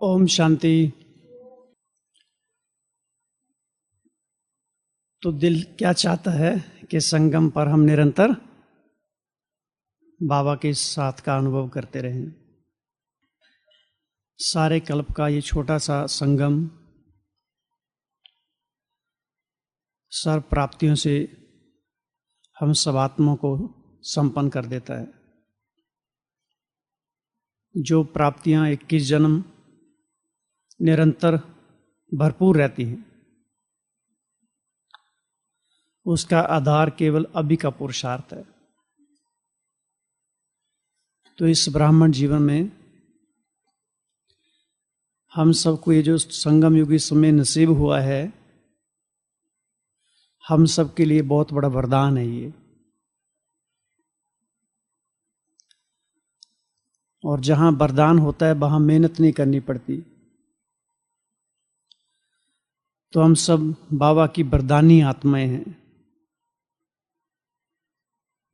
ओम शांति। तो दिल क्या चाहता है कि संगम पर हम निरंतर बाबा के साथ का अनुभव करते रहें। सारे कल्प का ये छोटा सा संगम सर्व प्राप्तियों से हम सब आत्माओं को संपन्न कर देता है। जो प्राप्तियां 21 जन्म निरंतर भरपूर रहती हैं, उसका आधार केवल अभी का पुरुषार्थ है। तो इस ब्राह्मण जीवन में हम सबको ये जो संगम युगी समय नसीब हुआ है, हम सब के लिए बहुत बड़ा वरदान है ये। और जहाँ वरदान होता है वहाँ मेहनत नहीं करनी पड़ती। तो हम सब बाबा की वरदानी आत्माएं हैं,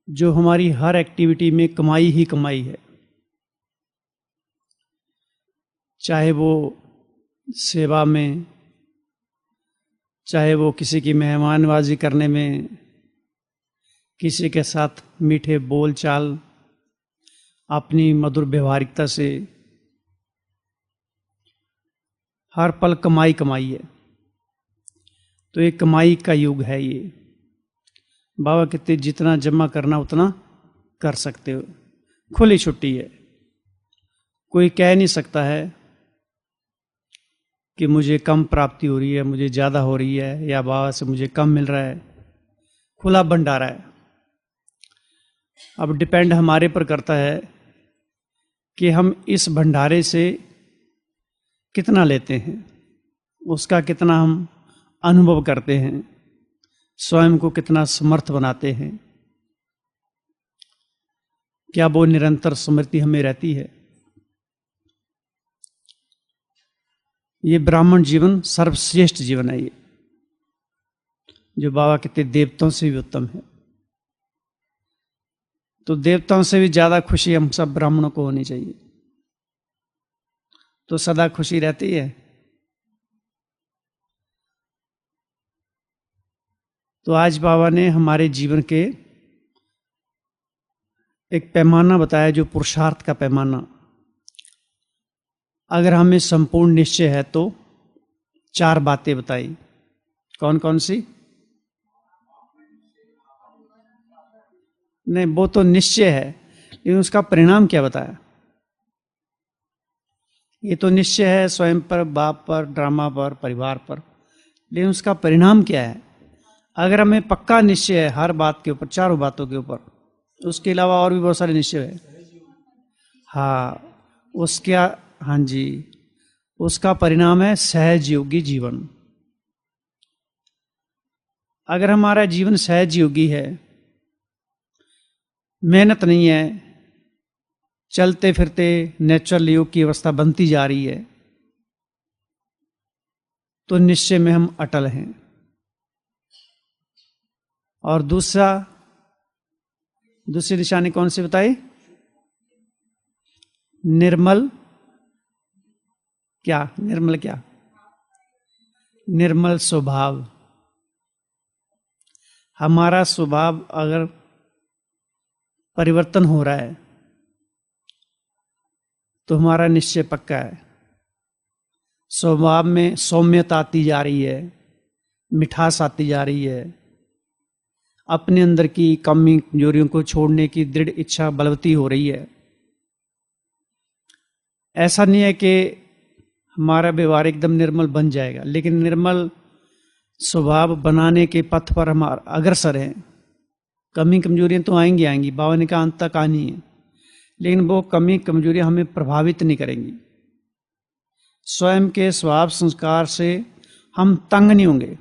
जो हमारी हर एक्टिविटी में कमाई ही कमाई है। चाहे वो सेवा में, चाहे वो किसी की मेहमानबाजी करने में, किसी के साथ मीठे बोल चाल, अपनी मधुर व्यवहारिकता से, हर पल कमाई कमाई है। तो ये कमाई का युग है ये। बाबा कहते जितना जमा करना उतना कर सकते हो, खुली छुट्टी है। कोई कह नहीं सकता है कि मुझे कम प्राप्ति हो रही है, मुझे ज़्यादा हो रही है, या बाबा से मुझे कम मिल रहा है। खुला भंडारा है। अब डिपेंड हमारे पर करता है कि हम इस भंडारे से कितना लेते हैं, उसका कितना हम अनुभव करते हैं, स्वयं को कितना समर्थ बनाते हैं। क्या वो निरंतर स्मृति हमें रहती है? ये ब्राह्मण जीवन सर्वश्रेष्ठ जीवन है, ये जो बाबा कहते देवताओं से भी उत्तम है। तो देवताओं से भी ज्यादा खुशी हम सब ब्राह्मणों को होनी चाहिए। तो सदा खुशी रहती है। तो आज बाबा ने हमारे जीवन के एक पैमाना बताया, जो पुरुषार्थ का पैमाना। अगर हमें संपूर्ण निश्चय है तो 4 बातें बताई। कौन कौन सी? नहीं, वो तो निश्चय है, लेकिन उसका परिणाम क्या बताया? ये तो निश्चय है स्वयं पर, बाप पर, ड्रामा पर, परिवार पर, लेकिन उसका परिणाम क्या है? अगर हमें पक्का निश्चय है हर बात के ऊपर, 4 बातों के ऊपर, उसके अलावा और भी बहुत सारे निश्चय है। हाँ जी, उसका परिणाम है सहज योगी जीवन। अगर हमारा जीवन सहज योगी है, मेहनत नहीं है, चलते फिरते नेचुरल योग की अवस्था बनती जा रही है, तो निश्चय में हम अटल हैं। और दूसरी निशानी कौन सी बताई? निर्मल क्या? निर्मल स्वभाव। हमारा स्वभाव अगर परिवर्तन हो रहा है तो हमारा निश्चय पक्का है। स्वभाव में सौम्यता आती जा रही है, मिठास आती जा रही है, अपने अंदर की कमी कमजोरियों को छोड़ने की दृढ़ इच्छा बलवती हो रही है। ऐसा नहीं है कि हमारा व्यवहार एकदम निर्मल बन जाएगा, लेकिन निर्मल स्वभाव बनाने के पथ पर हम अग्रसर हैं। कमी कमजोरियां तो आएंगी, बाबा ने कहा अंत तक आनी है, लेकिन वो कमी कमजोरियां हमें प्रभावित नहीं करेंगी। स्वयं के स्वभाव संस्कार से हम तंग नहीं होंगे,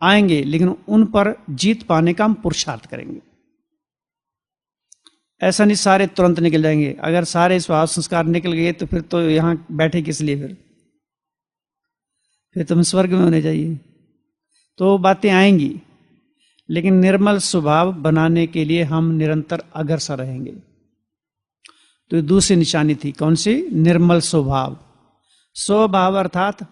आएंगे, लेकिन उन पर जीत पाने का हम पुरुषार्थ करेंगे। ऐसा नहीं सारे तुरंत निकल जाएंगे। अगर सारे स्वभाव संस्कार निकल गए तो फिर तो यहां बैठे किस लिए? फिर तुम स्वर्ग में होने चाहिए। तो बातें आएंगी, लेकिन निर्मल स्वभाव बनाने के लिए हम निरंतर अग्रसर रहेंगे। तो दूसरी निशानी थी कौन सी? निर्मल स्वभाव। स्वभाव अर्थात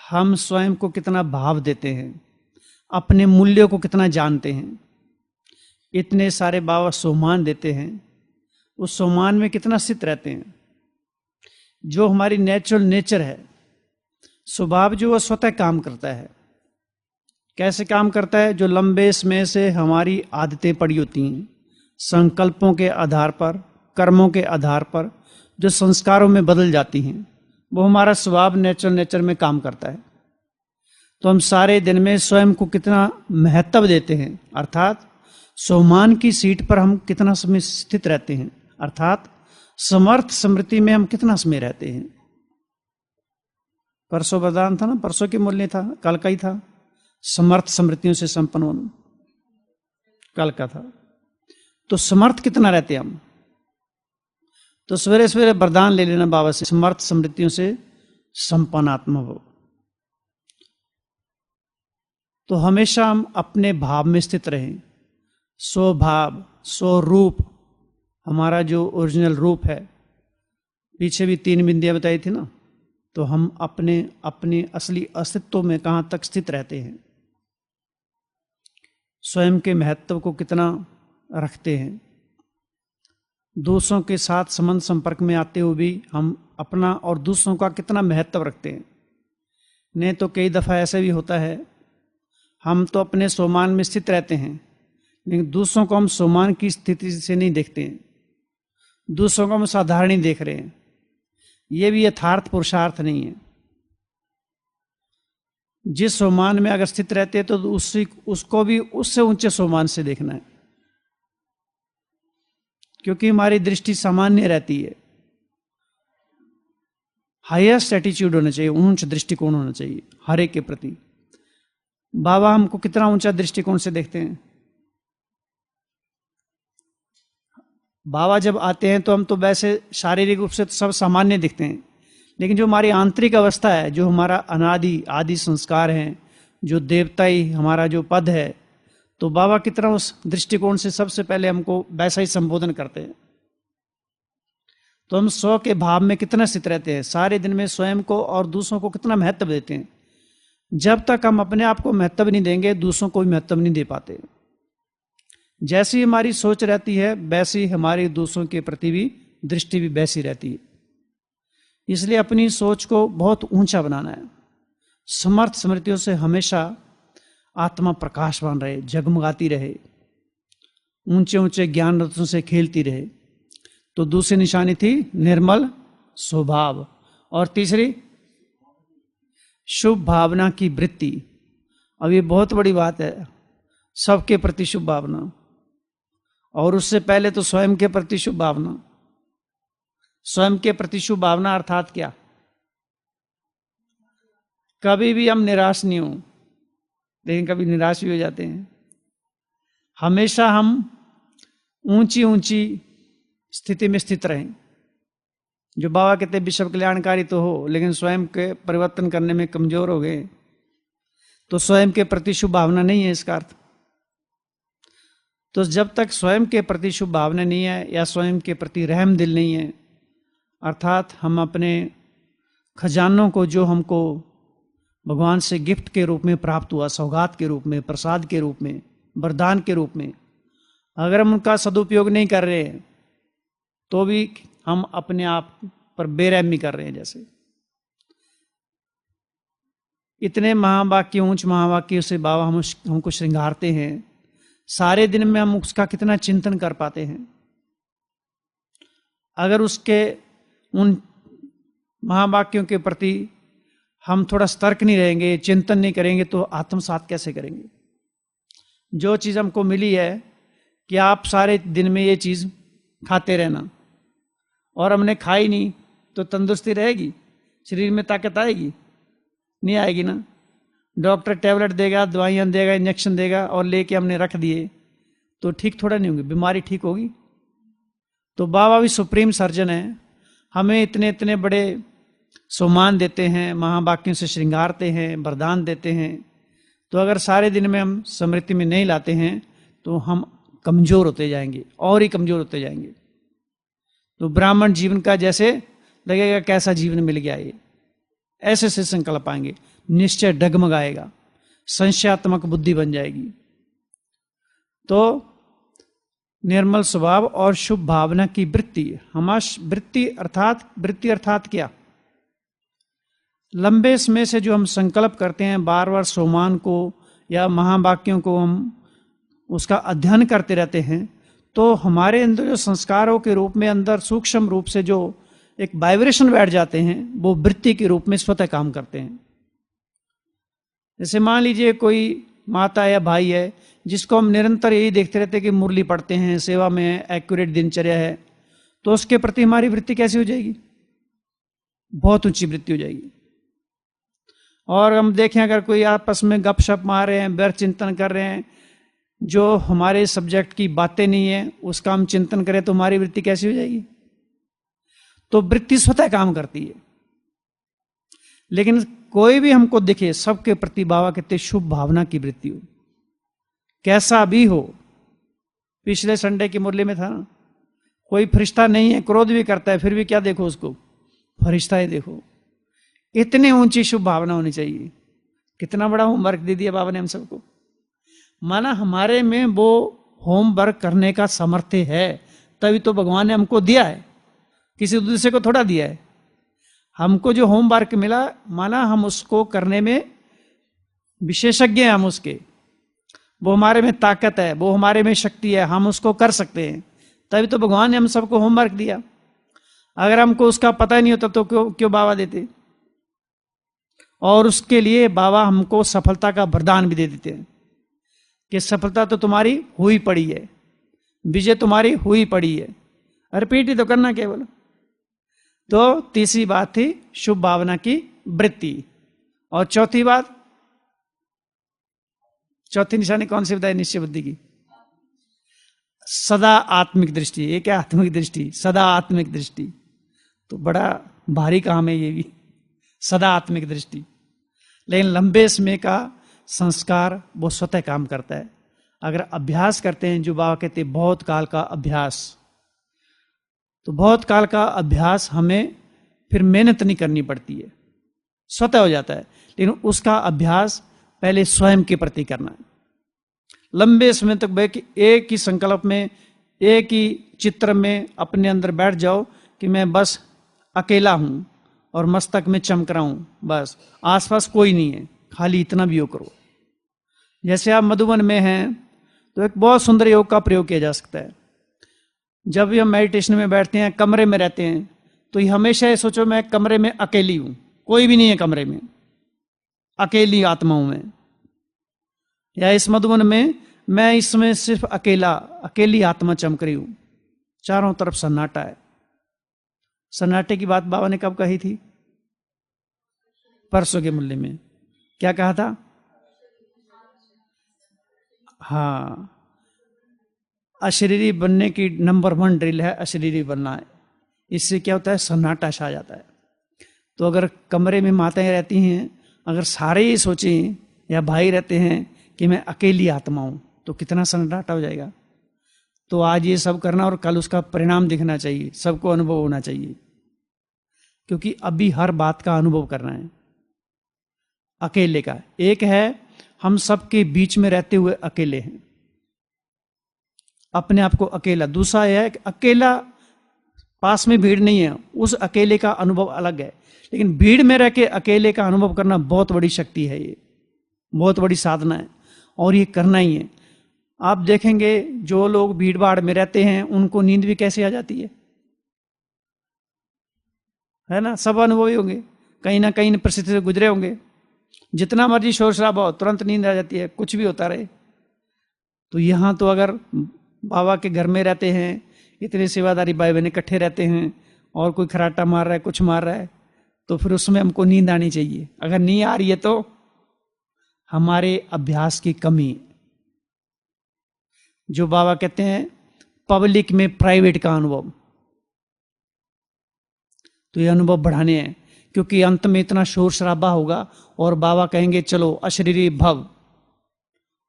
हम स्वयं को कितना भाव देते हैं, अपने मूल्यों को कितना जानते हैं। इतने सारे बाबा सम्मान देते हैं, उस सम्मान में कितना स्थित रहते हैं। जो हमारी नेचुरल नेचर है, स्वभाव जो वह स्वतः काम करता है। कैसे काम करता है? जो लंबे समय से हमारी आदतें पड़ी होती हैं, संकल्पों के आधार पर, कर्मों के आधार पर जो संस्कारों में बदल जाती हैं, वो हमारा स्वभाव नेचुरल नेचर में काम करता है। तो हम सारे दिन में स्वयं को कितना महत्व देते हैं, अर्थात सम्मान की सीट पर हम कितना समय स्थित रहते हैं, अर्थात समर्थ स्मृति में हम कितना समय रहते हैं। परसों वरदान था ना, परसों की मूल्य था, कल का ही था, समर्थ स्मृतियों से संपन्न होना, कल का था। तो समर्थ कितना रहते हैं हम? तो सवेरे सवेरे वरदान ले लेना बाबा से, समर्थ स्मृतियों से संपन्न आत्मा हो। तो हमेशा हम अपने भाव में स्थित रहें। स्वभाव, स्वरूप, हमारा जो ओरिजिनल रूप है, पीछे भी 3 बिंदियां बताई थी ना। तो हम अपने असली अस्तित्व में कहाँ तक स्थित रहते हैं, स्वयं के महत्व को कितना रखते हैं। दूसरों के साथ संबंध संपर्क में आते हुए भी हम अपना और दूसरों का कितना महत्व रखते हैं। नहीं तो कई दफ़ा ऐसे भी होता है, हम तो अपने सम्मान में स्थित रहते हैं, लेकिन दूसरों को हम सम्मान की स्थिति से नहीं देखते हैं, दूसरों को हम साधारण ही देख रहे हैं। ये भी यथार्थ पुरुषार्थ नहीं है। जिस सम्मान में अगर स्थित रहते हैं तो उसको भी उससे ऊंचे सम्मान से देखना है, क्योंकि हमारी दृष्टि सामान्य रहती है। हाईएस्ट एटीट्यूड होना चाहिए, ऊंच दृष्टिकोण होना चाहिए हर एक के प्रति। बाबा हमको कितना ऊंचा दृष्टिकोण से देखते हैं। बाबा जब आते हैं तो हम तो वैसे शारीरिक रूप से तो सब सामान्य दिखते हैं, लेकिन जो हमारी आंतरिक अवस्था है, जो हमारा अनादि आदि संस्कार हैं, जो देवताई हमारा जो पद है, तो बाबा कितना उस दृष्टिकोण से सबसे पहले हमको वैसा ही संबोधन करते हैं। तो हम स्व के भाव में कितना स्थित रहते हैं, सारे दिन में स्वयं को और दूसरों को कितना महत्व देते हैं। जब तक हम अपने आप को महत्व नहीं देंगे, दूसरों को भी महत्व नहीं दे पाते। जैसी हमारी सोच रहती है, वैसी हमारी दूसरों के प्रति भी दृष्टि भी वैसी रहती है। इसलिए अपनी सोच को बहुत ऊंचा बनाना है। समर्थ स्मृतियों से हमेशा आत्मा प्रकाशवान रहे, जगमगाती रहे, ऊंचे ऊंचे ज्ञान रत्नों से खेलती रहे। तो दूसरी निशानी थी निर्मल स्वभाव, और तीसरी शुभ भावना की वृत्ति। अब ये बहुत बड़ी बात है, सबके प्रति शुभ भावना, और उससे पहले तो स्वयं के प्रति शुभ भावना। स्वयं के प्रति शुभ भावना अर्थात क्या? कभी भी हम निराश नहीं हो, लेकिन कभी निराश भी हो जाते हैं। हमेशा हम ऊंची ऊंची स्थिति में स्थित रहें। जो बाबा कहते हैं विश्व कल्याणकारी तो हो, लेकिन स्वयं के परिवर्तन करने में कमजोर हो गए, तो स्वयं के प्रति शुभ भावना नहीं है इसका अर्थ। तो जब तक स्वयं के प्रति शुभ भावना नहीं है, या स्वयं के प्रति रहम दिल नहीं है, अर्थात हम अपने खजानों को जो हमको भगवान से गिफ्ट के रूप में प्राप्त हुआ, सौगात के रूप में, प्रसाद के रूप में, वरदान के रूप में, अगर हम उनका सदुपयोग नहीं कर रहे हैं, तो भी हम अपने आप पर बेरहमी कर रहे हैं। जैसे इतने महावाक्य, ऊंच महावाक्यों से बाबा हमको श्रृंगारते हैं, सारे दिन में हम उसका कितना चिंतन कर पाते हैं। अगर उसके उन महावाक्यों के प्रति हम थोड़ा सतर्क नहीं रहेंगे, चिंतन नहीं करेंगे, तो आत्मसात कैसे करेंगे? जो चीज़ हमको मिली है कि आप सारे दिन में ये चीज़ खाते रहना, और हमने खाई नहीं, तो तंदुरुस्ती रहेगी? शरीर में ताकत आएगी? नहीं आएगी ना। डॉक्टर टैबलेट देगा, दवाइयाँ देगा, इंजेक्शन देगा, और लेके हमने रख दिए, तो ठीक थोड़ा नहीं होंगे, बीमारी ठीक होगी? तो बाबा भी सुप्रीम सर्जन है, हमें इतने इतने बड़े सम्मान देते हैं, महावाक्यों से श्रृंगारते हैं, वरदान देते हैं। तो अगर सारे दिन में हम स्मृति में नहीं लाते हैं, तो हम कमजोर होते जाएंगे, और ही कमजोर होते जाएंगे। तो ब्राह्मण जीवन का जैसे लगेगा कैसा जीवन मिल गया ये, ऐसे ऐसे संकल्प आएंगे, निश्चय डगमगाएगा, संशयात्मक बुद्धि बन जाएगी। तो निर्मल स्वभाव और शुभ भावना की वृत्ति, हमारी वृत्ति अर्थात क्या? लंबे समय से जो हम संकल्प करते हैं, बार बार सोमान को या महावाक्यों को हम उसका अध्ययन करते रहते हैं, तो हमारे अंदर जो संस्कारों के रूप में अंदर सूक्ष्म रूप से जो एक वाइब्रेशन बैठ जाते हैं, वो वृत्ति के रूप में स्वतः काम करते हैं। जैसे मान लीजिए कोई माता या भाई है जिसको हम निरंतर यही देखते रहते हैं कि मुरली पढ़ते हैं, सेवा में है, एक्यूरेट दिनचर्या है, तो उसके प्रति हमारी वृत्ति कैसी हो जाएगी? बहुत ऊंची वृत्ति हो जाएगी। और हम देखें अगर कोई आपस में गपशप मार रहे हैं, व्यर्थ चिंतन कर रहे हैं, जो हमारे सब्जेक्ट की बातें नहीं है उसका हम चिंतन करें, तो हमारी वृत्ति कैसी हो जाएगी? तो वृत्ति स्वतः काम करती है। लेकिन कोई भी हमको दिखे, सबके प्रति बाबा कहते शुभ भावना की वृत्ति हो, कैसा भी हो। पिछले संडे की मुरली में था ना, कोई फरिश्ता नहीं है, क्रोध भी करता है, फिर भी क्या देखो उसको, फरिश्ता ही देखो। इतनी ऊंची शुभ भावना होनी चाहिए। कितना बड़ा होमवर्क दे दिया बाबा ने हम सबको। माना हमारे में वो होमवर्क करने का सामर्थ्य है, तभी तो भगवान ने हमको दिया है, किसी दूसरे को थोड़ा दिया है। हमको जो होमवर्क मिला, माना हम उसको करने में विशेषज्ञ हैं, हम उसके, वो हमारे में ताकत है, वो हमारे में शक्ति है, हम उसको कर सकते हैं, तभी तो भगवान ने हम सबको होमवर्क दिया। अगर हमको उसका पता ही नहीं होता तो क्यों बाबा देते? और उसके लिए बाबा हमको सफलता का वरदान भी दे देते हैं कि सफलता तो तुम्हारी हुई पड़ी है, विजय तुम्हारी हुई पड़ी है। रिपीट ही तो करना केवल। तो तीसरी बात थी शुभ भावना की वृत्ति। और चौथी बात, चौथी निशानी कौन सी बताई निश्चय बुद्धि की? सदा आत्मिक दृष्टि। ये क्या आत्मिक दृष्टि? सदा आत्मिक दृष्टि। तो बड़ा भारी काम है ये भी, सदा आत्मिक दृष्टि। लेकिन लंबे समय का संस्कार वो स्वतः काम करता है। अगर अभ्यास करते हैं, जो बाबा कहते हैं बहुत काल का अभ्यास, तो बहुत काल का अभ्यास हमें फिर मेहनत नहीं करनी पड़ती है, स्वतः हो जाता है। लेकिन उसका अभ्यास पहले स्वयं के प्रति करना है। लंबे समय तक बैठ के एक ही संकल्प में, एक ही चित्र में अपने अंदर बैठ जाओ कि मैं बस अकेला हूं और मस्तक में चमक रहा हूं, बस आसपास कोई नहीं है, खाली इतना भी योग करो। जैसे आप मधुबन में हैं तो एक बहुत सुंदर योग का प्रयोग किया जा सकता है। जब भी हम मेडिटेशन में बैठते हैं, कमरे में रहते हैं, तो हमेशा ये सोचो मैं कमरे में अकेली हूं, कोई भी नहीं है कमरे में, अकेली आत्मा हूं मैं। या इस मधुबन में मैं इसमें सिर्फ अकेली आत्मा चमक रही हूं, चारों तरफ सन्नाटा है। सन्नाटे की बात बाबा ने कब कही थी? परसों के मुल्ले में। क्या कहा था? हाँ, अशरीरी बनने की नंबर 1 ड्रिल है अशरीरी बनना है। इससे क्या होता है? सन्नाटा छा जाता है। तो अगर कमरे में माताएं रहती हैं, अगर सारे ही सोचें या भाई रहते हैं कि मैं अकेली आत्मा हूं, तो कितना सन्नाटा हो जाएगा। तो आज ये सब करना और कल उसका परिणाम दिखना चाहिए, सबको अनुभव होना चाहिए, क्योंकि अभी हर बात का अनुभव करना है अकेले का। एक है हम सबके बीच में रहते हुए अकेले हैं, अपने आप को अकेला। दूसरा यह है कि अकेला, पास में भीड़ नहीं है, उस अकेले का अनुभव अलग है। लेकिन भीड़ में रह के अकेले का अनुभव करना बहुत बड़ी शक्ति है, ये बहुत बड़ी साधना है, और ये करना ही है। आप देखेंगे जो लोग भीड़ भाड़ में रहते हैं उनको नींद भी कैसे आ जाती है ना? सब अनुभवी होंगे, कहीं ना कहीं परिस्थिति से गुजरे होंगे। जितना मर्जी शोर शराबा हो, तुरंत नींद आ जाती है, कुछ भी होता रहे। तो यहाँ तो अगर बाबा के घर में रहते हैं, इतने सेवादारी भाई बहन इकट्ठे रहते हैं, और कोई खराटा मार रहा है, कुछ मार रहा है, तो फिर उसमें हमको नींद आनी चाहिए। अगर नहीं आ रही है तो हमारे अभ्यास की कमी। जो बाबा कहते हैं पब्लिक में प्राइवेट का अनुभव, तो ये अनुभव बढ़ाने हैं, क्योंकि अंत में इतना शोर शराबा होगा और बाबा कहेंगे चलो अशरीरी भव,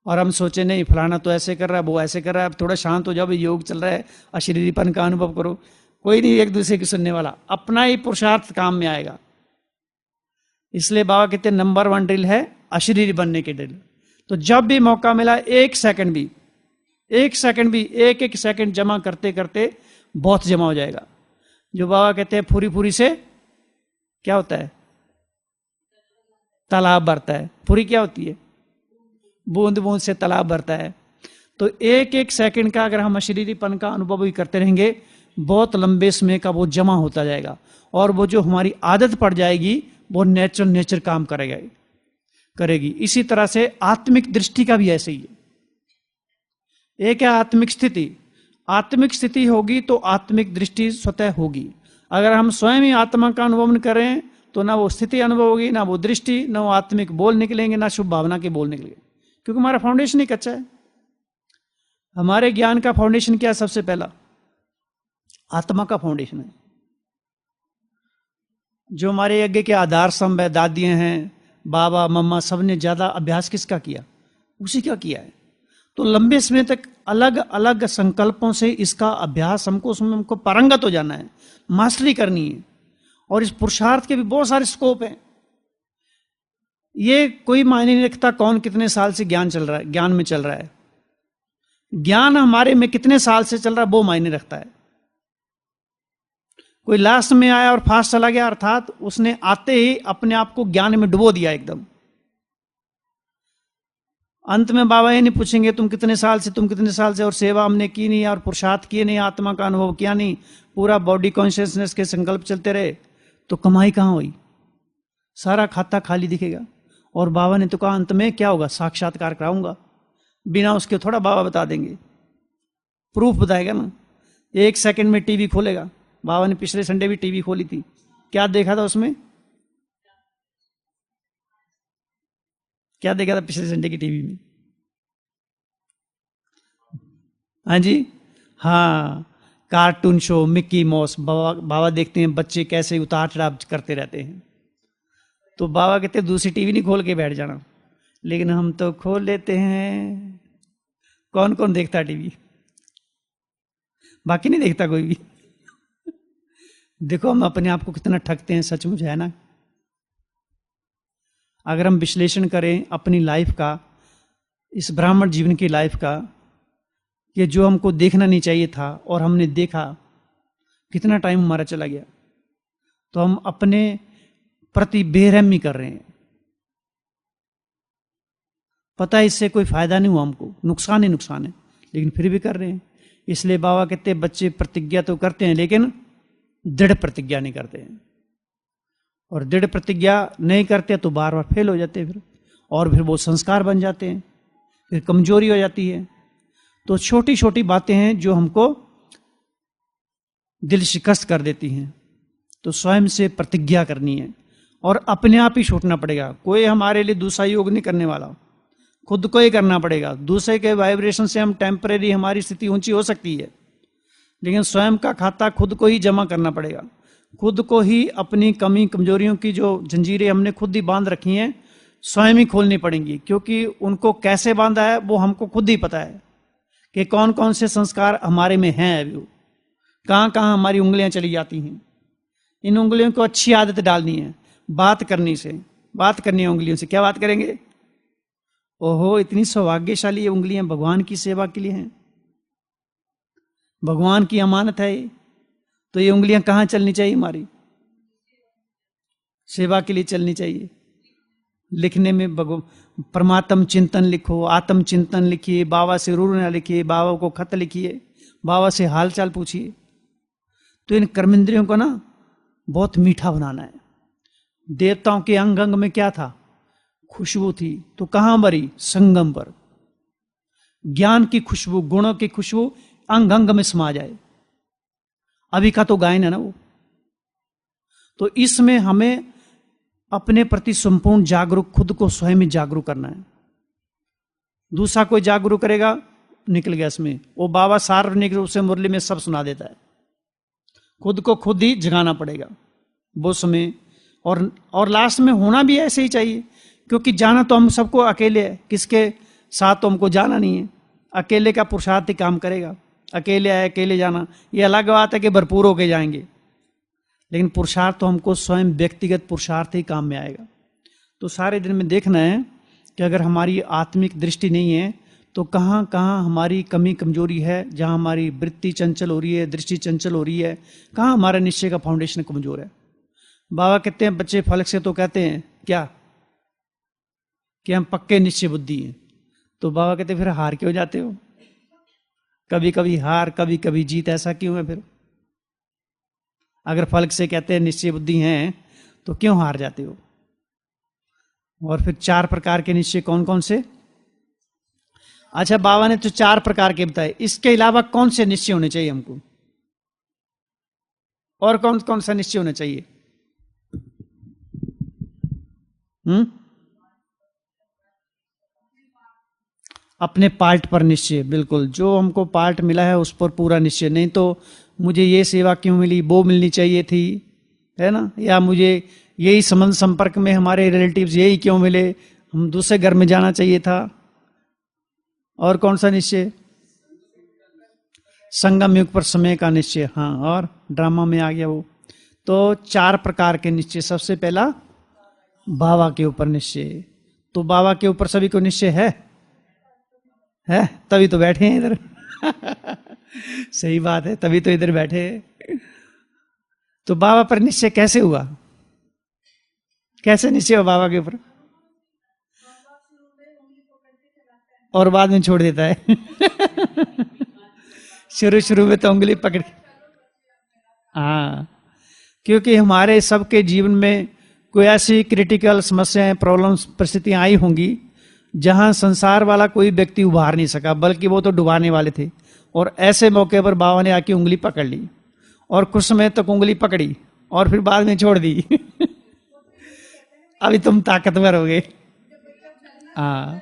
और हम सोचे नहीं फलाना तो ऐसे कर रहा है, वो ऐसे कर रहा है, अब थोड़ा शांत हो जाओ, योग चल रहा है, अशरीरीपन का अनुभव करो। कोई नहीं एक दूसरे की सुनने वाला, अपना ही पुरुषार्थ काम में आएगा। इसलिए बाबा कहते हैं नंबर 1 ड्रिल है अशरीरी बनने की ड्रिल। तो जब भी मौका मिला एक सेकंड भी एक एक सेकंड जमा करते करते बहुत जमा हो जाएगा। जो बाबा कहते हैं फुरी फुरी से क्या होता है, तालाब भरता है। फुरी क्या होती है, बूंद बूंद से तालाब भरता है। तो एक एक सेकंड का अगर हम अशरीरीपन का अनुभव भी करते रहेंगे, बहुत लंबे समय का वो जमा होता जाएगा, और वो जो हमारी आदत पड़ जाएगी वो नेचर काम करेगी। इसी तरह से आत्मिक दृष्टि का भी ऐसे ही है। एक है आत्मिक स्थिति होगी तो आत्मिक दृष्टि स्वतः होगी। अगर हम स्वयं ही आत्मा का अनुभव न करें तो ना वो स्थिति अनुभव होगी, ना वो दृष्टि, ना वो आत्मिक बोल निकलेंगे, ना शुभ भावना के बोल निकलेंगे, क्योंकि हमारा फाउंडेशन ही कच्चा है। हमारे ज्ञान का फाउंडेशन क्या है? सबसे पहला आत्मा का फाउंडेशन है। जो हमारे यज्ञ के आधार स्तंभ है, दादियां हैं, बाबा मम्मा, सबने ज्यादा अभ्यास किसका किया? उसी का किया है। तो लंबे समय तक अलग अलग संकल्पों से इसका अभ्यास हमको पारंगत हो जाना है, मास्टरी करनी है। और इस पुरुषार्थ के भी बहुत सारे स्कोप हैं। ये कोई मायने नहीं रखता कौन कितने साल से ज्ञान में चल रहा है। ज्ञान हमारे में कितने साल से चल रहा है वो मायने रखता है। कोई लास्ट में आया और फास्ट चला गया, अर्थात उसने आते ही अपने आप को ज्ञान में डुबो दिया एकदम। अंत में बाबा ये नहीं पूछेंगे तुम कितने साल से और सेवा हमने की नहीं और पुरुषार्थ किए नहीं, आत्मा का अनुभव किया नहीं, पूरा बॉडी कॉन्शियसनेस के संकल्प चलते रहे, तो कमाई कहां हुई? सारा खाता खाली दिखेगा। और बाबा ने तो कहा अंत में क्या होगा? साक्षात्कार कराऊंगा। बिना उसके थोड़ा बाबा बता देंगे, प्रूफ बताएगा ना। एक सेकंड में टीवी खोलेगा। बाबा ने पिछले संडे भी टीवी खोली थी, क्या देखा था उसमें? क्या देखा था पिछले संडे की टीवी में? हाँ जी, हाँ, कार्टून शो मिक्की माउस। बाबा देखते हैं बच्चे कैसे उतार चढ़ाव करते रहते हैं। तो बाबा कहते दूसरी टीवी नहीं खोल के बैठ जाना, लेकिन हम तो खोल लेते हैं। कौन कौन देखता है टीवी? बाकी नहीं देखता कोई भी। देखो हम अपने आप को कितना ठगते हैं, सचमुच है ना। अगर हम विश्लेषण करें अपनी लाइफ का, इस ब्राह्मण जीवन की लाइफ का, कि जो हमको देखना नहीं चाहिए था और हमने देखा, कितना टाइम हमारा चला गया। तो हम अपने प्रति बेरहमी कर रहे हैं। पता है इससे कोई फायदा नहीं हुआ, हमको नुकसान है, लेकिन फिर भी कर रहे हैं। इसलिए बाबा कहते हैं बच्चे प्रतिज्ञा तो करते हैं लेकिन दृढ़ प्रतिज्ञा नहीं करते हैं। और दृढ़ प्रतिज्ञा नहीं करते तो बार बार फेल हो जाते हैं फिर, और फिर वो संस्कार बन जाते हैं, फिर कमजोरी हो जाती है। तो छोटी छोटी बातें हैं जो हमको दिल शिकस्त कर देती हैं। तो स्वयं से प्रतिज्ञा करनी है और अपने आप ही छूटना पड़ेगा। कोई हमारे लिए दूसरा योग नहीं करने वाला, खुद को ही करना पड़ेगा। दूसरे के वाइब्रेशन से हम टेम्परेरी हमारी स्थिति ऊंची हो सकती है, लेकिन स्वयं का खाता खुद को ही जमा करना पड़ेगा। खुद को ही अपनी कमी कमजोरियों की जो जंजीरें हमने खुद ही बांध रखी हैं स्वयं ही खोलनी पड़ेंगी, क्योंकि उनको कैसे बांधा है वो हमको खुद ही पता है कि कौन कौन से संस्कार हमारे में हैं, अभी कहाँ कहाँ हमारी उंगलियां चली जाती हैं। इन उंगलियों को अच्छी आदत डालनी है, बात करनी है उंगलियों से। क्या बात करेंगे? ओहो इतनी सौभाग्यशाली ये उंगलियां भगवान की सेवा के लिए हैं, भगवान की अमानत है ये। तो ये उंगलियां कहाँ चलनी चाहिए? हमारी सेवा के लिए चलनी चाहिए। लिखने में परमात्म चिंतन लिखो, आत्म चिंतन लिखिए, बाबा से रूरना लिखिए, बाबा को खत लिखिए, बाबा से हाल चाल पूछिए। तो इन कर्मेंद्रियों को ना बहुत मीठा बनाना है। देवताओं के अंग अंग में क्या था? खुशबू थी। तो कहां भरी? संगम पर। ज्ञान की खुशबू, गुणों की खुशबू अंग अंग में समा जाए। अभी का तो गायन है ना वो। तो इसमें हमें अपने प्रति संपूर्ण जागरूक, खुद को स्वयं ही जागरूक करना है। दूसरा कोई जागरूक करेगा, निकल गया इसमें। वो बाबा सार्वजनिक रूप से मुरली में सब सुना देता है। खुद को खुद ही जगाना पड़ेगा वो समय। और लास्ट में होना भी ऐसे ही चाहिए, क्योंकि जाना तो हम सबको अकेले है, किसके साथ तो हमको जाना नहीं है। अकेले का पुरुषार्थ ही काम करेगा। अकेले आए अकेले जाना, ये अलग बात है कि भरपूर होके जाएंगे, लेकिन पुरुषार्थ तो हमको स्वयं व्यक्तिगत पुरुषार्थ ही काम में आएगा। तो सारे दिन में देखना है कि अगर हमारी आत्मिक दृष्टि नहीं है तो कहाँ कहाँ हमारी कमी कमजोरी है, जहाँ हमारी वृत्ति चंचल हो रही है, दृष्टि चंचल हो रही है, कहाँ हमारा निश्चय का फाउंडेशन कमजोर है। बाबा कहते हैं बच्चे फलक से तो कहते हैं क्या कि हम पक्के निश्चय बुद्धि हैं, तो बाबा कहते फिर हार क्यों जाते हो? कभी कभी हार कभी कभी जीत, ऐसा क्यों है फिर? अगर फलक से कहते हैं निश्चय बुद्धि हैं तो क्यों हार जाते हो? और फिर 4 प्रकार के निश्चय कौन कौन से? अच्छा, बाबा ने तो 4 प्रकार के बताए, इसके अलावा कौन से निश्चय होने चाहिए हमको, और कौन कौन सा निश्चय होना चाहिए? अपने पार्ट पर निश्चय, बिल्कुल, जो हमको पार्ट मिला है उस पर पूरा निश्चय। नहीं तो मुझे ये सेवा क्यों मिली, वो मिलनी चाहिए थी, है ना, या मुझे यही संबंध संपर्क में हमारे रिलेटिव्स यही क्यों मिले, हम दूसरे घर में जाना चाहिए था। और कौन सा निश्चय? संगम युग पर समय का निश्चय, हाँ, और ड्रामा में आ गया वो। तो 4 प्रकार के निश्चय। सबसे पहला बाबा के ऊपर निश्चय। तो बाबा के ऊपर सभी को निश्चय है, तभी तो बैठे हैं इधर। सही बात है, तभी तो इधर बैठे हैं। तो बाबा पर निश्चय कैसे हुआ? कैसे निश्चय हुआ बाबा के ऊपर? और बाद में छोड़ देता है। शुरू शुरू में तो उंगली पकड़, हाँ, क्योंकि हमारे सबके जीवन में कोई ऐसी क्रिटिकल समस्याएं, प्रॉब्लम्स, परिस्थितियां आई होंगी जहां संसार वाला कोई व्यक्ति उभार नहीं सका, बल्कि वो तो डुबाने वाले थे। और ऐसे मौके पर बाबा ने आके उंगली पकड़ ली, और कुछ समय तक उंगली पकड़ी और फिर बाद में छोड़ दी। अभी तुम ताकतवर हो गए, हाँ,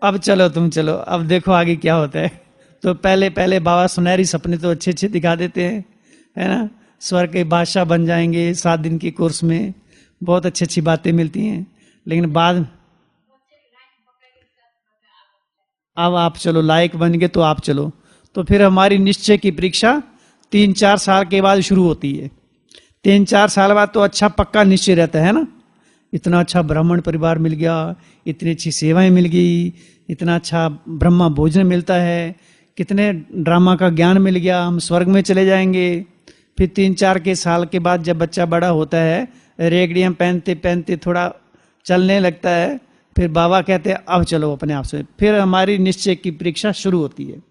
अब चलो तुम चलो, अब देखो आगे क्या होता है। तो पहले पहले बाबा सुनहरी सपने तो अच्छे अच्छे दिखा देते हैं, है ना, स्वर्ग के बादशाह बन जाएंगे 7 दिन के कोर्स में, बहुत अच्छी अच्छी बातें मिलती हैं। लेकिन बाद, अब आप चलो, लायक बन गए तो आप चलो। तो फिर हमारी निश्चय की परीक्षा 3-4 साल के बाद शुरू होती है। 3-4 साल बाद तो अच्छा पक्का निश्चय रहता है ना, इतना अच्छा ब्राह्मण परिवार मिल गया, इतनी अच्छी सेवाएं मिल गई, इतना अच्छा ब्रह्मा भोजन मिलता है, कितने ड्रामा का ज्ञान मिल गया, हम स्वर्ग में चले जाएंगे। फिर 3-4 के साल के बाद जब बच्चा बड़ा होता है, रेगड़ियाँ पहनते पहनते थोड़ा चलने लगता है, फिर बाबा कहते हैं अब चलो अपने आप से। फिर हमारी निश्चय की परीक्षा शुरू होती है,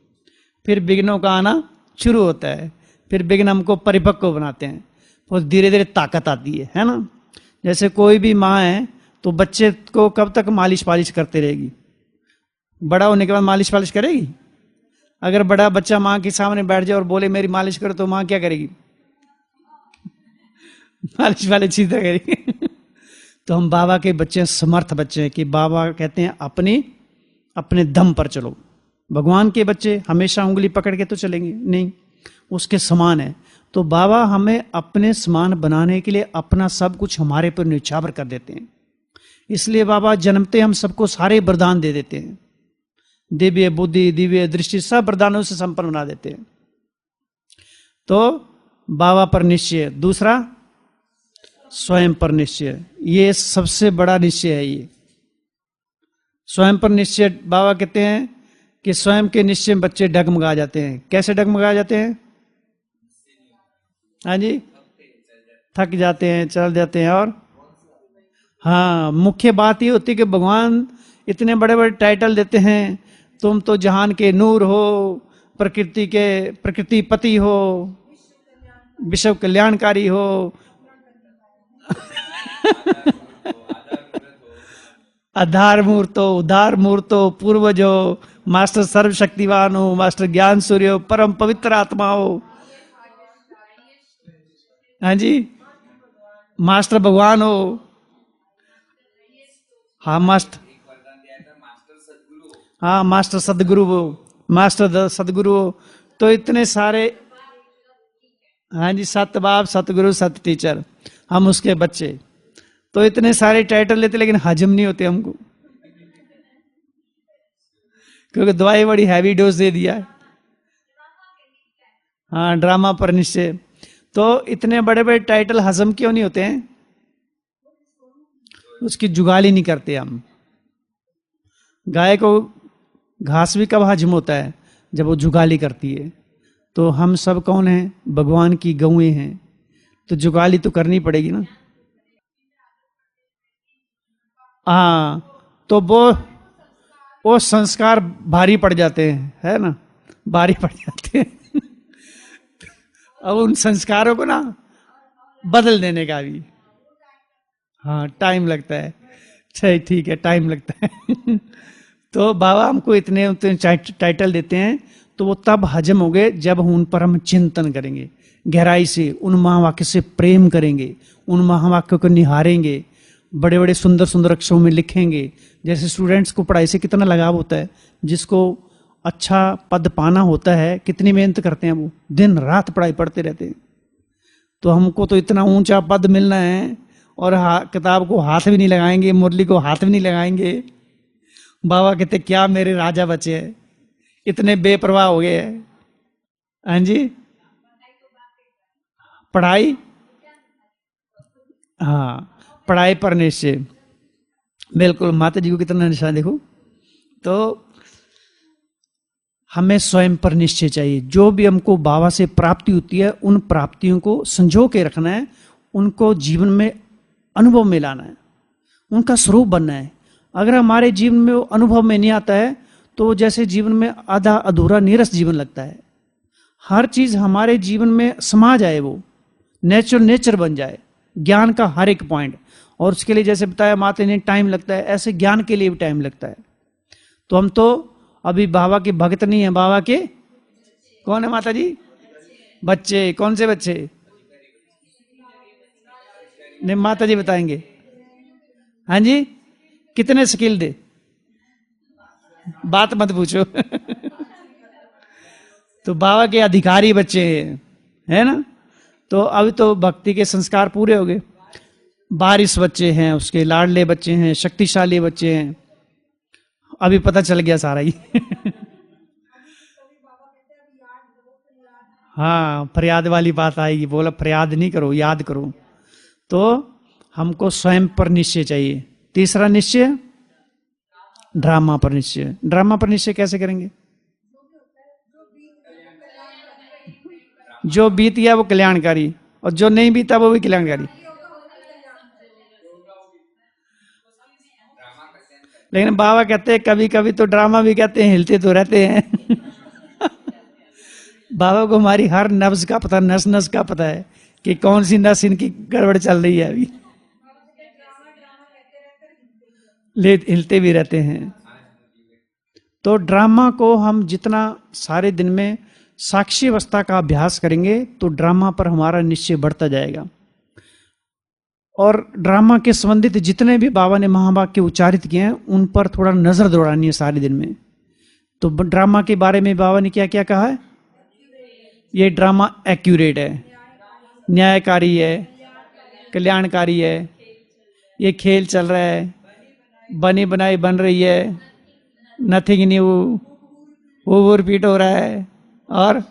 फिर विघ्नों का आना शुरू होता है, फिर विघ्न हमको परिपक्व बनाते हैं, और धीरे धीरे ताकत आती है ना। जैसे कोई भी माँ है तो बच्चे को कब तक मालिश पालिश करते रहेगी? बड़ा होने के बाद मालिश पालिश करेगी? अगर बड़ा बच्चा माँ के सामने बैठ जाए और बोले मेरी मालिश करो, तो माँ क्या करेगी? मालिश वाले चीज करेगी। तो हम बाबा के बच्चे समर्थ बच्चे हैं कि बाबा कहते हैं अपने दम पर चलो। भगवान के बच्चे हमेशा उंगली पकड़ के तो चलेंगे नहीं, उसके समान है। तो बाबा हमें अपने समान बनाने के लिए अपना सब कुछ हमारे पर न्यौछावर कर देते हैं। इसलिए बाबा जन्मते हम सबको सारे वरदान दे देते हैं, दिव्य बुद्धि, दिव्य दृष्टि, सब वरदानों से संपन्न बना देते हैं। तो बाबा पर निश्चय। दूसरा स्वयं पर निश्चय, ये सबसे बड़ा निश्चय है। ये स्वयं पर निश्चय, बाबा कहते हैं कि स्वयं के निश्चय में बच्चे डगमगा जाते हैं। कैसे डगमगा जाते हैं? हाँ जी, थक जाते हैं, चल जाते हैं। और हाँ, मुख्य बात ये होती है कि भगवान इतने बड़े बड़े टाइटल देते हैं, तुम तो जहान के नूर हो, प्रकृति पति हो, विश्व कल्याणकारी हो, आधार मूर्त हो, उदार मूर्त हो, पूर्वज हो, मास्टर सर्वशक्तिवान हो, मास्टर ज्ञान सूर्य हो, परम पवित्र आत्मा हो, हाँ जी, मास्टर भगवान हो, हाँ मास्टर, हाँ मास्टर सदगुरु हो, मास्टर सदगुरु हो। तो इतने सारे, हाँ जी, सत बाप, सतगुरु, सत टीचर, हम उसके बच्चे। तो इतने सारे टाइटल लेते लेकिन हजम नहीं होते हमको, क्योंकि दवाई बड़ी हैवी डोज दे दिया है। हाँ, ड्रामा पर निश्चय। तो इतने बड़े बड़े टाइटल हजम क्यों नहीं होते हैं? उसकी जुगाली नहीं करते हम। गाय को घास भी कब हजम होता है? जब वो जुगाली करती है। तो हम सब कौन हैं? भगवान की गौएं हैं। तो जुगाली तो करनी पड़ेगी ना। हाँ, तो वो संस्कार भारी पड़ जाते हैं, है ना, भारी पड़ जाते हैं। अब उन संस्कारों को ना बदल देने का भी, हाँ, टाइम लगता है। सही, ठीक है, टाइम लगता है। तो बाबा हमको इतने उतने टाइटल देते हैं, तो वो तब हजम हो गए जब उन पर हम चिंतन करेंगे गहराई से, उन महावाक्य से प्रेम करेंगे, उन महावाक्यों को निहारेंगे, बड़े बड़े सुंदर सुंदर अक्षरों में लिखेंगे। जैसे स्टूडेंट्स को पढ़ाई से कितना लगाव होता है, जिसको अच्छा पद पाना होता है, कितनी मेहनत करते हैं वो, दिन रात पढ़ाई पढ़ते रहते हैं। तो हमको तो इतना ऊंचा पद मिलना है, और किताब को हाथ भी नहीं लगाएंगे, मुरली को हाथ भी नहीं लगाएंगे। बाबा कहते क्या मेरे राजा बचे हैं, इतने बेपरवाह हो गए हैं। हाँ जी, पढ़ाई, हाँ, पढ़ाई पर निश्चय, बिल्कुल। माता जी को कितना निशान देखो। तो हमें स्वयं पर निश्चय चाहिए। जो भी हमको बाबा से प्राप्ति होती है, उन प्राप्तियों को संजो के रखना है, उनको जीवन में अनुभव में लाना है, उनका स्वरूप बनना है। अगर हमारे जीवन में वो अनुभव में नहीं आता है, तो जैसे जीवन में आधा अधूरा नीरस जीवन लगता है। हर चीज हमारे जीवन में समा जाए, वो नेचर बन जाए, ज्ञान का हर एक पॉइंट। और उसके लिए जैसे बताया माता ने, टाइम लगता है, ऐसे ज्ञान के लिए भी टाइम लगता है। तो हम तो अभी बाबा के भक्त नहीं है, बाबा के कौन है माता जी? बच्चे। कौन से बच्चे? नहीं, माता जी बताएंगे। हाँ जी, कितने स्किल दे, बात मत पूछो। तो बाबा के अधिकारी बच्चे हैं, है ना। तो अभी तो भक्ति के संस्कार पूरे हो गए। बारिश बच्चे हैं, उसके लाडले बच्चे हैं, शक्तिशाली बच्चे हैं। अभी पता चल गया सारा ही। हाँ, फरियाद वाली बात आएगी, बोला फरियाद नहीं करो, याद करो। तो हमको स्वयं पर निश्चय चाहिए। तीसरा निश्चय, ड्रामा पर निश्चय। ड्रामा पर निश्चय कैसे करेंगे? जो बीत गया वो कल्याणकारी, और जो नहीं बीता वो भी कल्याणकारी। लेकिन बाबा कहते हैं कभी कभी तो ड्रामा भी कहते हैं, हिलते तो रहते हैं। बाबा को हमारी हर नब्ज का पता, नस नस का पता है कि कौन सी नस इनकी गड़बड़ चल रही है अभी। ले हिलते भी रहते हैं। तो ड्रामा को हम जितना सारे दिन में साक्षी अवस्था का अभ्यास करेंगे, तो ड्रामा पर हमारा निश्चय बढ़ता जाएगा। और ड्रामा के संबंधित जितने भी बाबा ने महावाक्य उच्चारित किए हैं, उन पर थोड़ा नजर दौड़ानी है सारे दिन में। तो ड्रामा के बारे में बाबा ने क्या क्या कहा है? ये ड्रामा एक्यूरेट है, न्यायकारी है, कल्याणकारी है, ये खेल चल रहा है, बनी बनाई बन रही है, नथिंग न्यू, वो रिपीट हो रहा है। और